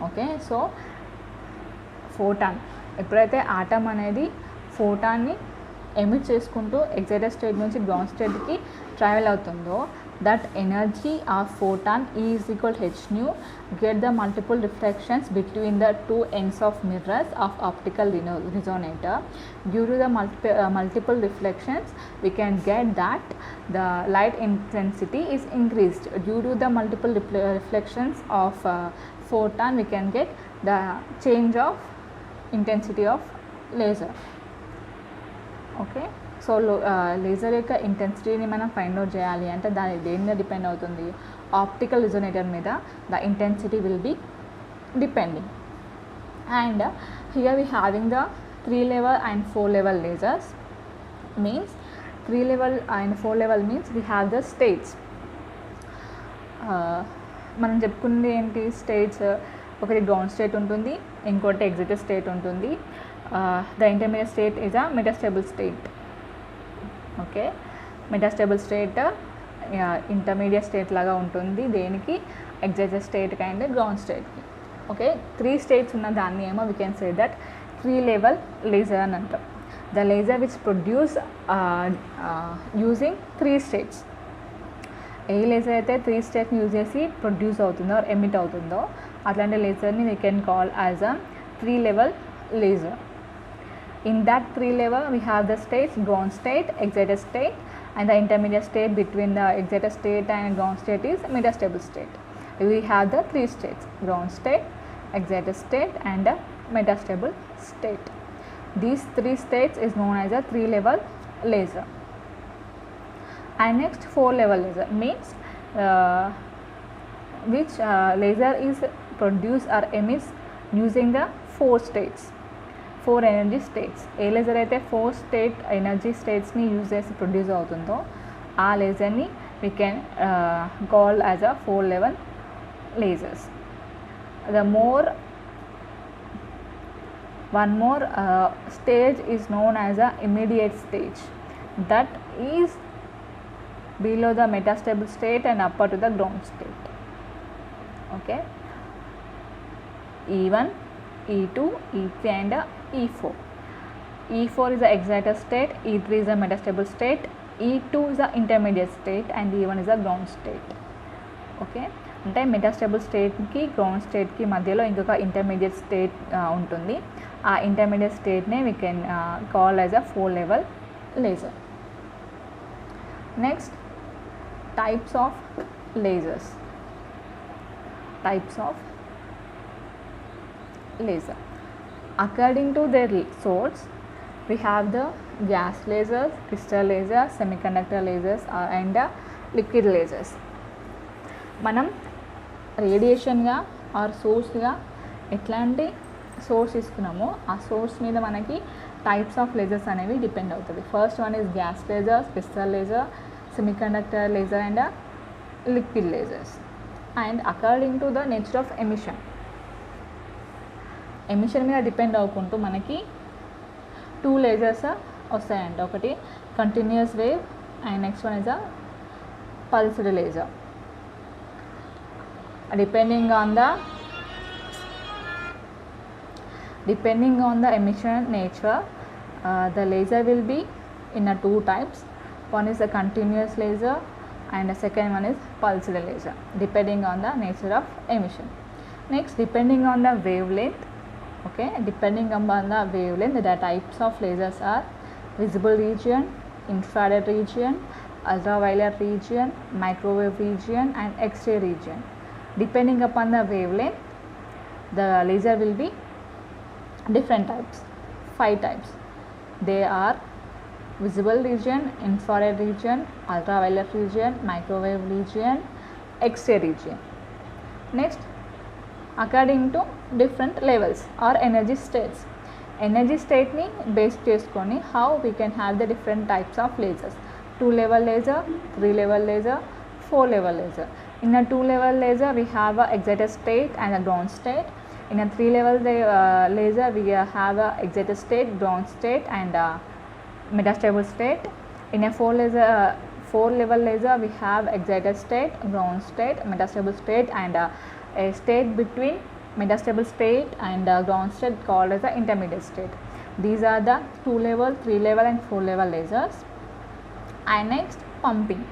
Okay, so photon ఎప్పుడైతే atom అనేది ఫోటాన్ని emit చేసుకుంటూ excited state నుంచి ground స్టేట్కి travel అవుతుందో that energy of photon E is equal to h nu, get the multiple reflections between the 2 ends of mirrors of optical resonator. Due to the multiple reflections, we can get that the light intensity is increased. Due to the multiple reflections of photon, we can get the change of intensity of laser. Okay, so laser యొక్క ఇంటెన్సిటీని మనం find out చేయాలి అంటే దాని దేని మీద depend అవుతుంది, optical resonator మీద the intensity will be depending. And here we having the 3 level and 4 level lasers. Means 3 level and 4 level means we have the states. మనం చెప్పుకున్నది ఏంటి స్టేట్స్, ఒకటి గ్రౌండ్ స్టేట్ ఉంటుంది, ఇంకోటి ఎగ్జిటెడ్ స్టేట్ ఉంటుంది. The intermediate state is a metastable state. Okay, metastable state intermediate state లాగా ఉంటుంది దేనికి, excited స్టేట్కి అండ్ గ్రౌండ్ స్టేట్కి. ఓకే, 3 states ఉన్న దాన్ని ఏమో we can say that 3 level laser అని అంటాం. The laser which produce using 3 states. ఏ లేజర్ అయితే 3 states యూజ్ చేసి ప్రొడ్యూస్ అవుతుందో ఎమిట్ అవుతుందో అట్లాంటి లేజర్ని we can call as a 3 level laser. In that 3 level we have the states ground state, excited state, and the intermediate state between the excited state and ground state is metastable state. We have the 3 states, ground state, excited state and metastable state. These 3 states is known as a 3 level laser. And next 4 level laser means which laser is produced or emits using the 4 states, 4 energy states. ఏ laser అయితే 4 state energy స్టేట్స్ని use చేసి produce అవుతుందో ఆ లేజర్ని we can call as a 4 level lasers. One more stage is known as a immediate stage, that is below the metastable state and upper to the ground state. Okay, E1, E2, E3 and E4. E4 is the excited state, E3 is the metastable state, E2 is the intermediate state and E1 is the ground state. Okay, అంటే metastable స్టేట్కి ground స్టేట్కి మధ్యలో ఇంకొక intermediate state ఉంటుంది. ఆ intermediate స్టేట్నే we can call as a 4 level laser. Next types of lasers. Types of laser according to their source, we have the gas lasers, crystal lasers, semiconductor lasers and liquid lasers. మనం రేడియేషన్గా are సోర్స్గా ఎట్లాంటి source ఇస్తున్నామో ఆ source మీద మనకి types of lasers అనేవి depend అవుతుంది. First one is gas lasers, crystal laser, semiconductor laser and liquid lasers. And according to the nature of emission మీద depend అవ్వకుంటూ మనకి 2 lasers వస్తాయంట. ఒకటి continuous wave and next one is a pulsed laser. Depending on the emission nature, the laser will be in a two types. One is a continuous laser and the second one is pulsed laser, depending on the nature of emission. Next, depending on the wavelength, okay, depending upon the wavelength, the types of lasers are visible region, infrared region, ultraviolet region, microwave region and X-ray region. Depending upon the wavelength, the laser will be different types, 5 types. They are visible region, infrared region, ultraviolet region, microwave region, X-ray region. Next, according to different levels or energy states. Energy state ni base cheskoni how we can have the different types of lasers. 2-level laser, 3-level laser, 4-level laser. In a 2-level laser we have a excited state and a ground state. In a 3-level laser we have a excited state, ground state and metastable state. In a 4-level laser we have excited state, ground state, metastable state and a state between metastable state and ground state called as the intermediate state. These are the 2-level, 3-level and 4-level lasers. And next, pumping.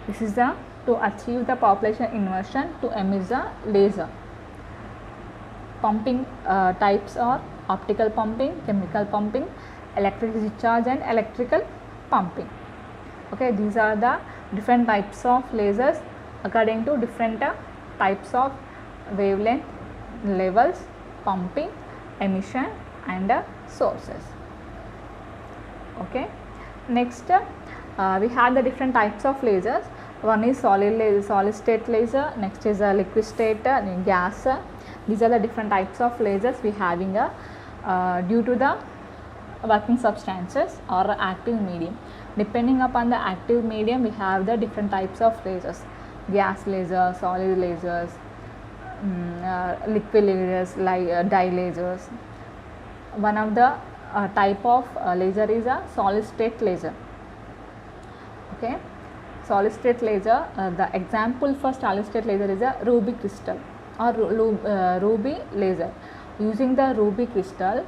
This is to achieve the population inversion to emit the laser. Pumping types are optical pumping, chemical pumping, electric discharge and electrical pumping. Okay, these are the different types of lasers according to different types of wavelength, levels, pumping, emission and sources. Okay, next we have the different types of lasers. One is solid state laser, next is a liquid state, gas. These are the different types of lasers we having due to the working substances or active medium. Depending upon the active medium we have the different types of lasers: gas laser, solid lasers, liquid lasers, dye lasers. One of the type of laser is a solid state laser. Okay, solid state laser, the example for solid state laser is a ruby crystal or ruby laser. Using the ruby crystal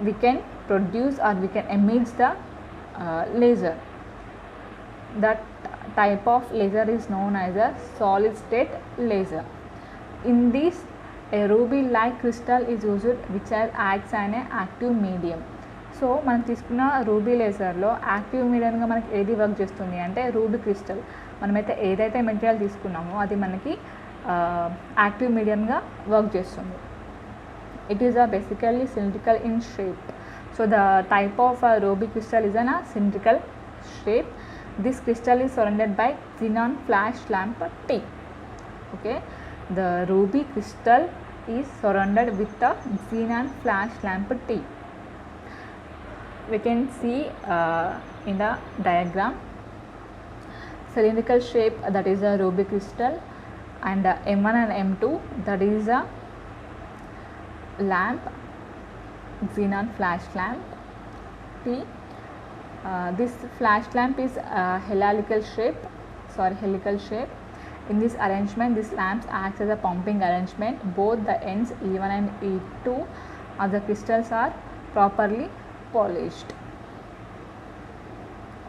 we can produce or we can emit the laser. That type of laser is known as a solid state laser. In this, a ruby like crystal is used which acts as an active medium. So మనం తీసుకున్న ruby లేజర్లో active మీడియంగా మనకి ఏది work చేస్తుంది అంటే ruby crystal. మనమైతే ఏదైతే material తీసుకున్నామో అది మనకి యాక్టివ్ మీడియంగా వర్క్ చేస్తుంది. It is basically cylindrical in shape. So the type of ruby crystal is an cylindrical shape. This crystal is surrounded by xenon flash lamp T. Okay, the ruby crystal is surrounded with the xenon flash lamp T. We can see in the diagram cylindrical shape, that is a ruby crystal, and M1 and M2, that is a lamp, xenon flash lamp T. This flash lamp is helical shape. In this arrangement, these lamps acts as a pumping arrangement. Both the ends E1 and E2 of the crystals are properly polished.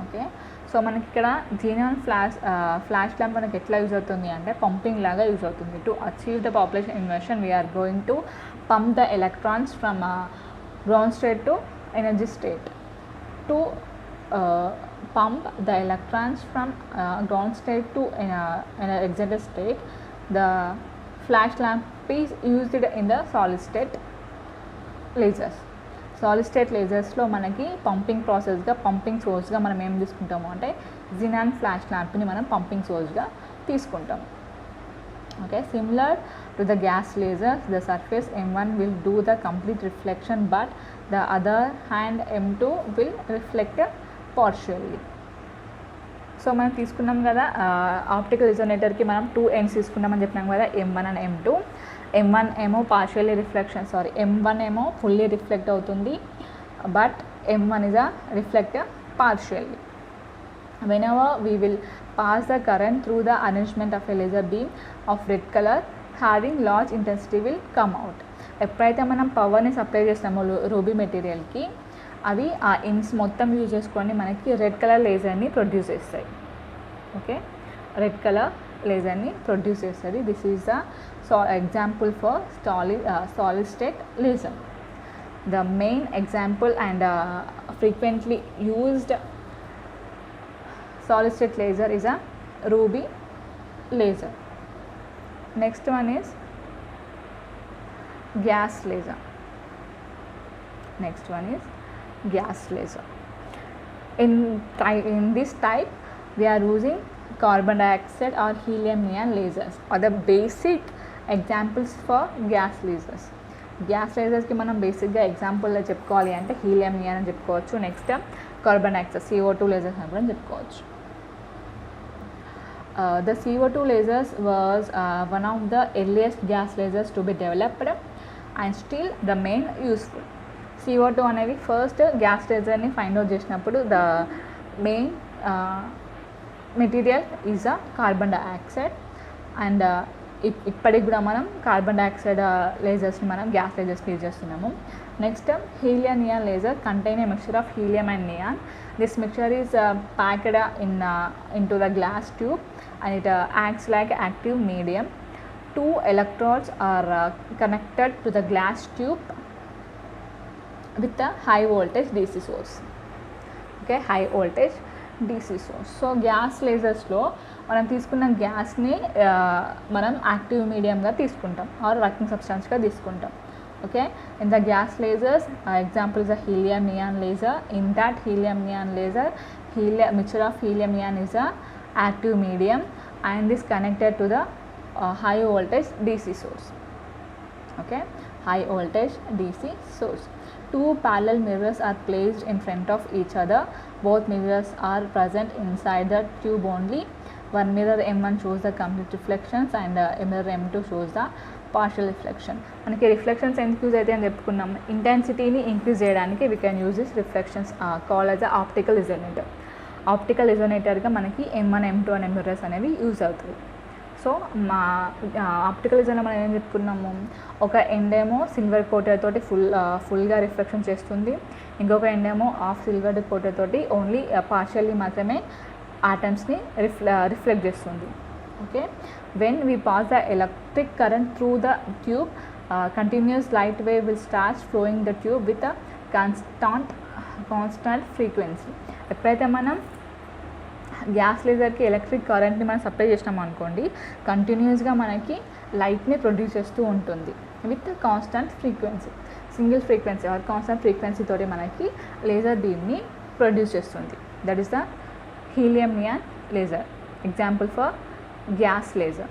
Okay, so మనకి ఇక్కడ xenon flash lamp మనకి ఎట్లా use అవుతుంది అంటే pumping లాగా use అవుతుంది. To achieve the population inversion we are going to pump the electrons from ground state to energy state. To pump the electrons from ground state to excited state, the flash lamp is used in the solid state lasers. Solid state లేజర్స్లో మనకి pumping ప్రాసెస్గా, pumping సోర్స్గా మనం ఏం తీసుకుంటాము అంటే xenon flash ల్యాంప్ని మనం pumping సోర్స్గా తీసుకుంటాము. Okay, similar to the gas lasers, the surface M1 will do the complete reflection but the other hand M2 will reflect partially. So మనం తీసుకున్నాం కదా ఆప్టికల్ రిజోనేటర్కి మనం 2 ends తీసుకున్నామని చెప్పినాం కదా, M1 అండ్ M2. M1 ఏమో పార్షియల్లీ రిఫ్లెక్షన్, M1 ఏమో fully reflect అవుతుంది, but M1 is a reflect partially. Whenever we will pass the current through the arrangement of a laser beam of red color having large intensity will come out. ఎప్పుడైతే మనం పవర్ని supply చేస్తామో ruby మెటీరియల్కి, అవి ఆ ఇన్స్ మొత్తం use చేసుకొని మనకి రెడ్ కలర్ లేజర్ని ప్రొడ్యూస్ చేస్తాయి. ఓకే, రెడ్ కలర్ లేజర్ని ప్రొడ్యూస్ చేస్తుంది. This is the example for solid state laser. The main example and frequently used solid state laser is a ruby laser. Next one is gas laser. Next one is gas laser. In this type we are using carbon dioxide or helium neon lasers are the basic examples for gas lasers. Gas లేజర్స్కి మనం బేసిక్గా ఎగ్జాంపుల్లో చెప్పుకోవాలి అంటే helium neon అని చెప్పుకోవచ్చు. Next carbon dioxide CO2 lasers అని కూడా చెప్పుకోవచ్చు. The CO2 lasers was one of the earliest gas lasers to be developed and still the main useful. CO2 అనేవి ఫస్ట్ గ్యాస్ లేజర్ని ఫైండ్ అవుట్ చేసినప్పుడు the main material is a carbon dioxide. And ఇప్పటికి కూడా మనం carbon dioxide లేజర్స్ని మనం gas లేజర్స్కి use చేస్తున్నాము. Next helium neon laser contain A mixture of helium and neon. This mixture is packed into the glass tube and it acts like active medium. Two electrodes are connected to the glass tube with a high voltage DC source. Okay, high voltage DC source. So gas లేజర్స్లో మనం తీసుకున్న గ్యాస్ని మనం active మీడియంగా తీసుకుంటాం are working సబ్స్టాన్స్గా తీసుకుంటాం. Okay, in the gas lasers example is a helium neon laser. In that helium neon laser mixture of helium neon is a active medium and is connected to the high voltage DC source. Okay, high voltage DC source. Two parallel mirrors are placed in front of each other. Both mirrors are present inside the tube only. One mirror M1 shows the complete reflections and mirror M2 shows the partial reflection. మనకి reflections ఎందుకు use అయితే అని చెప్పుకున్నాం, ఇంటెన్సిటీని increase చేయడానికి we can use this reflections call as a optical resonator. Optical రిజోనేటర్గా మనకి M1 M2 అనే మిర్రర్స్ అనేవి యూజ్ అవుతాయి. సో మా ఆప్టికల్ రిజోనేటర్ మనం ఏం చెప్పుకున్నాము, ఒక ఎండ్ ఏమో సిల్వర్ కోటర్ తోటి ఫుల్గా రిఫ్లెక్షన్ చేస్తుంది, ఇంకొక ఎండ్ ఏమో ఆఫ్ సిల్వర్ కోటర్ తోటి ఓన్లీ పార్షియల్లీ మాత్రమే ఆటమ్స్ని రిఫ్లెక్ట్ చేస్తుంది. Okay, when we pass the electric current through the tube, continuous light wave will start flowing the tube with a constant frequency. ఎప్పుడైతే మనం గ్యాస్ లేజర్కి ఎలక్ట్రిక్ కరెంట్ని మనం supply చేసినాం అనుకోండి, కంటిన్యూస్గా మనకి లైట్ని ప్రొడ్యూస్ చేస్తూ ఉంటుంది with constant frequency. Single frequency or constant frequency తోటి మనకి లేజర్ బీమ్ని ప్రొడ్యూస్ చేస్తుంది. That is the helium neon laser, example for gas laser.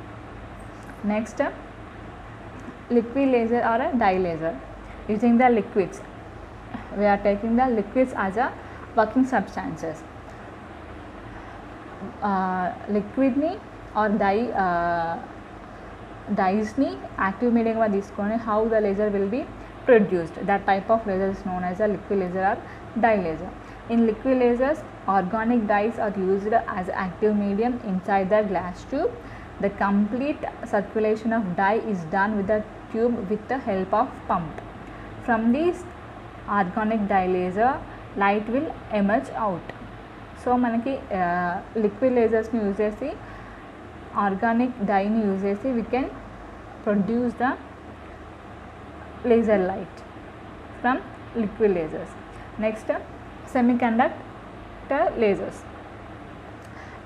Next, liquid laser or a dye laser. Using the liquids, we are taking the liquids as a working substances. Liquid ni or dyes ni active medium ga తీసుకొని how the laser will be produced. That type of laser is known as a liquid laser or dye laser. In liquid lasers, organic dyes are used as active medium inside the glass tube. The complete circulation of dye is done with the tube with the help of pump. From this organic dye laser, light will emerge out. So మనకి liquid lasers ని use చేసి organic dye ని use చేసి we can produce the laser light from liquid lasers. Next, semiconductor lasers.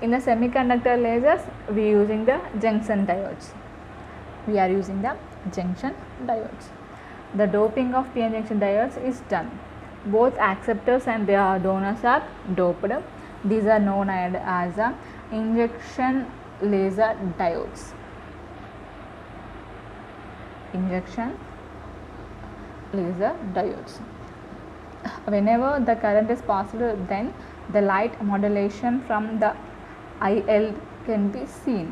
In the semiconductor lasers, we are using the junction diodes. The doping of PN junction diodes is done. Both acceptors and their donors are doped. These are known as injection laser diodes. Whenever the current is passed, then the light modulation from the IL can be seen.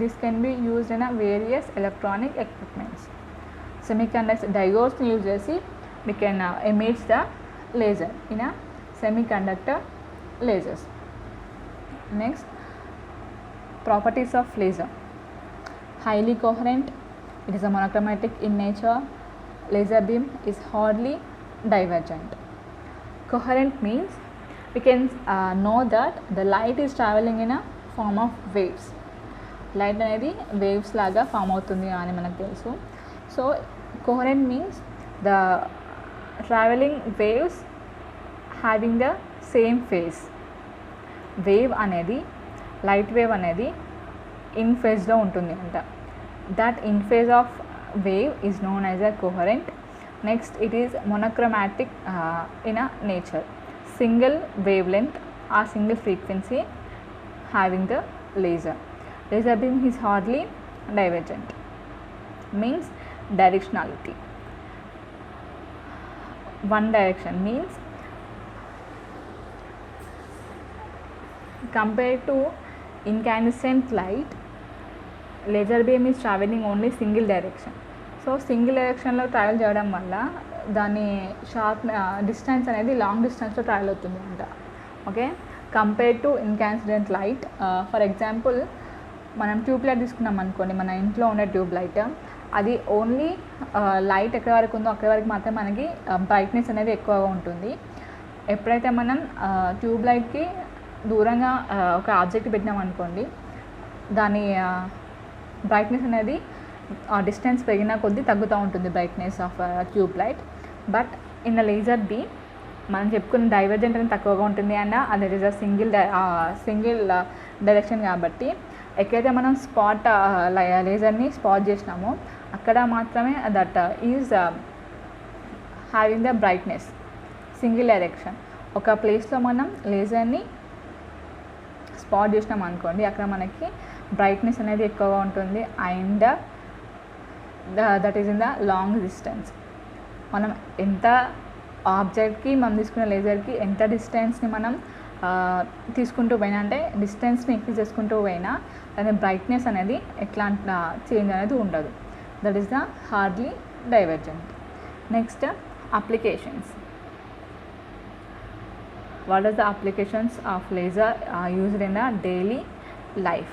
This can be used in various electronic equipments. Semiconductor diodes use chesi we can emit the laser in a semiconductor lasers. Next, properties of laser. Highly coherent, it is a monochromatic in nature. Laser beam is hardly divergent. Coherent means we can know that the light is traveling in a form of waves. Light అనేది waves లాగా form అవుతుంది అని మనకు తెలుసు. సో coherent means the traveling waves having the same phase. Wave అనేది light wave in ఇన్ ఫేజ్లో ఉంటుంది అంట. That in phase of wave is known as a coherent. Next it is monochromatic in a nature. Single wavelength ఆ single frequency having the laser. Laser beam is hardly divergent, means directionality. One direction means compared to incandescent light, laser beam is traveling only single direction. సో single డైరెక్షన్లో travel చేయడం వల్ల దాని sharp distance అనేది long డిస్టెన్స్లో travel అవుతుంది అంట. Okay, compare to incandescent light. For example మనం ట్యూబ్ లైట్ తీసుకున్నాం అనుకోండి, మన ఇంట్లో ఉండే ట్యూబ్ లైట్, అది ఓన్లీ లైట్ ఎక్కడి వరకు ఉందో అక్కడి వరకు మాత్రం మనకి బ్రైట్నెస్ అనేది ఎక్కువగా ఉంటుంది. ఎప్పుడైతే మనం ట్యూబ్ లైట్కి దూరంగా ఒక ఆబ్జెక్ట్ పెట్టినాం అనుకోండి, దాని బ్రైట్నెస్ అనేది డిస్టెన్స్ పెరిగిన కొద్దీ తగ్గుతూ ఉంటుంది brightness of tube light. But in the laser beam మనం చెప్పుకున్న డైవర్జెంట్ అనేది తక్కువగా ఉంటుంది అండ్ అది ఇస్ అ సింగిల్ డైరెక్షన్ కాబట్టి ఎక్కడైతే మనం లేజర్ని స్పాట్ చేసినామో అక్కడ మాత్రమే that is having the brightness single direction. ఒక ప్లేస్లో మనం లేజర్ని స్పాట్ చేసినాం అనుకోండి, అక్కడ మనకి బ్రైట్నెస్ అనేది ఎక్కువగా ఉంటుంది and that is in the long distance. మనం ఎంత ఆబ్జెక్ట్కి మనం తీసుకున్న లేజర్కి ఎంత డిస్టెన్స్ని మనం తీసుకుంటూ పోయినా, అంటే డిస్టెన్స్ని ఇంక్రీజ్ చేసుకుంటూ పోయినా దాని బ్రైట్నెస్ అనేది ఎట్లాంటి చేంజ్ అనేది ఉండదు. That is the hardly divergent. Next applications. What are the applications of laser used in a daily life?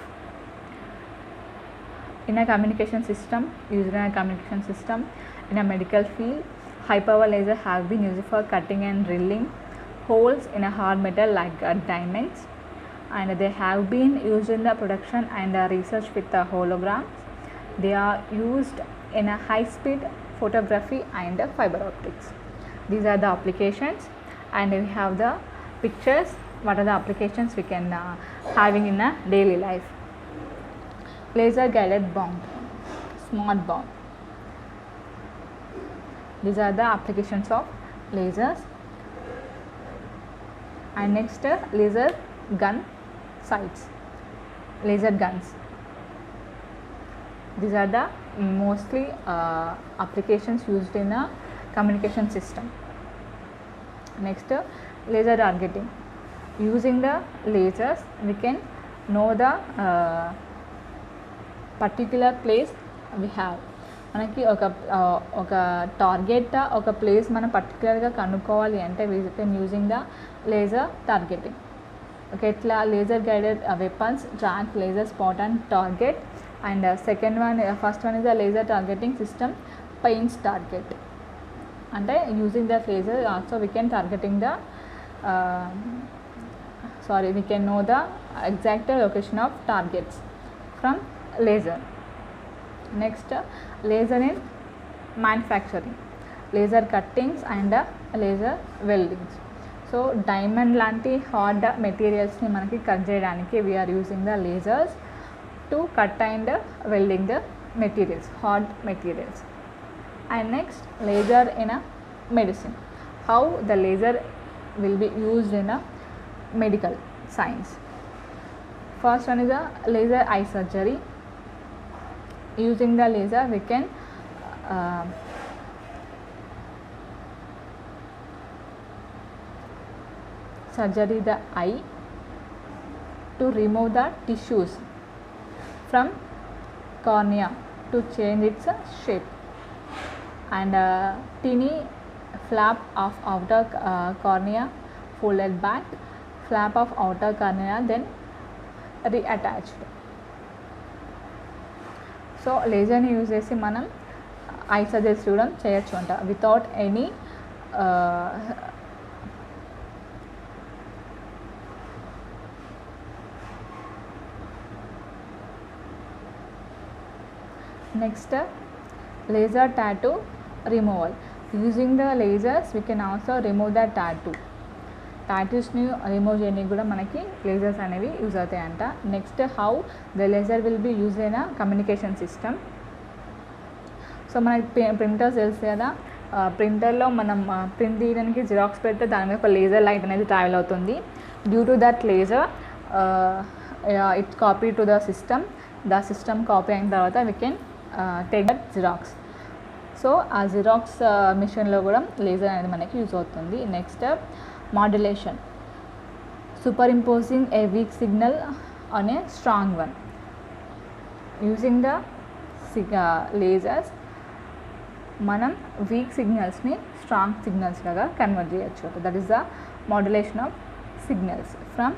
In a communication system, used in a communication system, in a medical field, high power laser have been used for cutting and drilling holes in a hard metal like diamonds, and they have been used in the production and research with the holograms. They are used in a high speed photography and fiber optics. These are the applications, and we have the pictures. What are the applications we can having in a daily life? Laser guided bomb, smart bomb. These are the applications of lasers. And next laser gun sights, laser guns. These are the mostly applications used in a communication system. Next laser targeting. Using the lasers we can know the particular place we have. మనకి ఒక target ఒక place మనం పర్టికులర్గా కనుక్కోవాలి అంటే we can using the laser targeting. Okay, ఇట్లా laser guided weapons track laser spot and target. And first one is the laser targeting system pains target. అంటే using the laser also we can targeting the we can know the exact location of targets from laser. Next laser in manufacturing, laser cuttings and laser weldings. So diamond లాంటి hard మెటీరియల్స్ని మనకి cut చేయడానికి we are using the lasers to cut and welding the materials, hard materials. And next laser in a medicine. How the laser will be used in a medical science. First one is a laser eye surgery. Using the laser we can surgery the eye to remove the tissues from cornea to change its shape, and teeny flap of outer cornea folded back, flap of outer cornea then reattached. So లేజర్ని use చేసి మనం eye surgeries కూడా చేయొచ్చు అంట without any next laser tattoo removal. Using the lasers we can also remove the tattoo. టాటూస్ని remove చేయడానికి కూడా మనకి లేజర్స్ అనేవి యూజ్ అవుతాయంట. Next how the laser will be use in a communication system. So మనకి ప్రింటర్స్ తెలుసు కదా, ప్రింటర్లో మనం ప్రింట్ తీయడానికి జిరాక్స్ పెడితే దాని మీద ఒక లేజర్ లైట్ అనేది ట్రావెల్ అవుతుంది. Due to that laser it's copy to the system copy అయిన తర్వాత we can take that xerox. So ఆ జిరాక్స్ మిషన్లో కూడా లేజర్ అనేది మనకి యూజ్ అవుతుంది. Next modulation, super imposing A week signal on a strong one. Using the lasers మనం week సిగ్నల్స్ని strong signals లాగా కన్వర్ట్ చేయొచ్చు. That is the modulation of signals from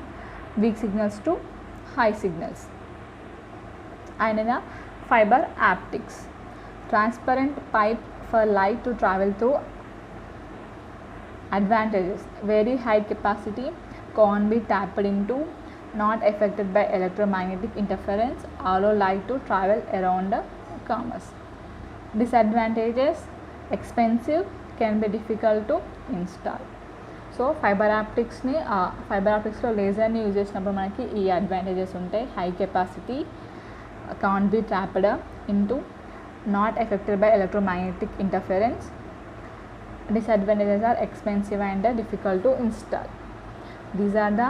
week signals to high signals. And fibre optics, transparent pipe for light to travel through. Advantages: very high capacity, can't be tapped into, not affected by electromagnetic interference, allow light to travel around the corners. Disadvantages: expensive, can be difficult to install. So fibre ఆప్టిక్స్లో లేజర్ని use చేసినప్పుడు మనకి ఈ advantages ఉంటాయి. High capacity, can't be tapped into, not affected by electromagnetic interference. Disadvantages are expensive and difficult to install. These are the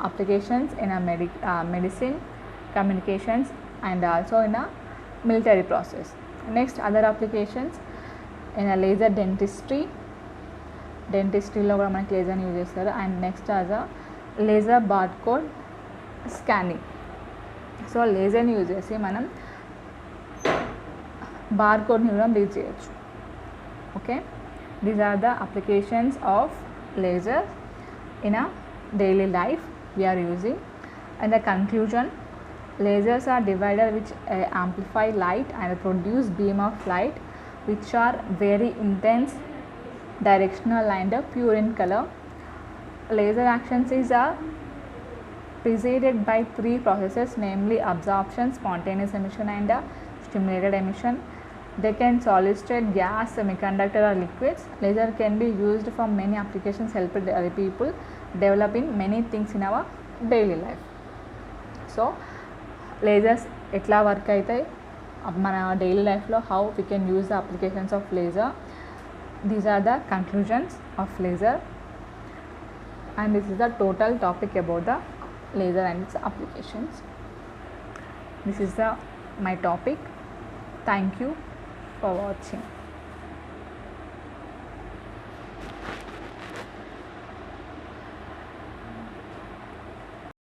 applications in a medicine, communications, and also in a military process. Next, other applications in a laser dentistryలో కూడా మనకి లేజర్ని use చేస్తారు. And next as a laser barcode scanning. So లేజర్ని use చేసి మనం బార్కోడ్ని కూడా రీడ్ చేయొచ్చు. Okay, these are the applications of laser in a daily life we are using. And the conclusion, lasers are divided which amplify light and produce beam of light which are very intense, directional and pure in color. Laser actions are preceded by three processes, namely absorption, spontaneous emission and stimulated emission. They can solid state, gas, semiconductor or liquids. Laser can be used for many applications, help people developing many things in our daily life. So lasers etla work aitayi mana daily life lo, how we can use the applications of laser. These are the conclusions of laser, and this is the total topic about the laser and its applications. This is my topic. Thank you for watching.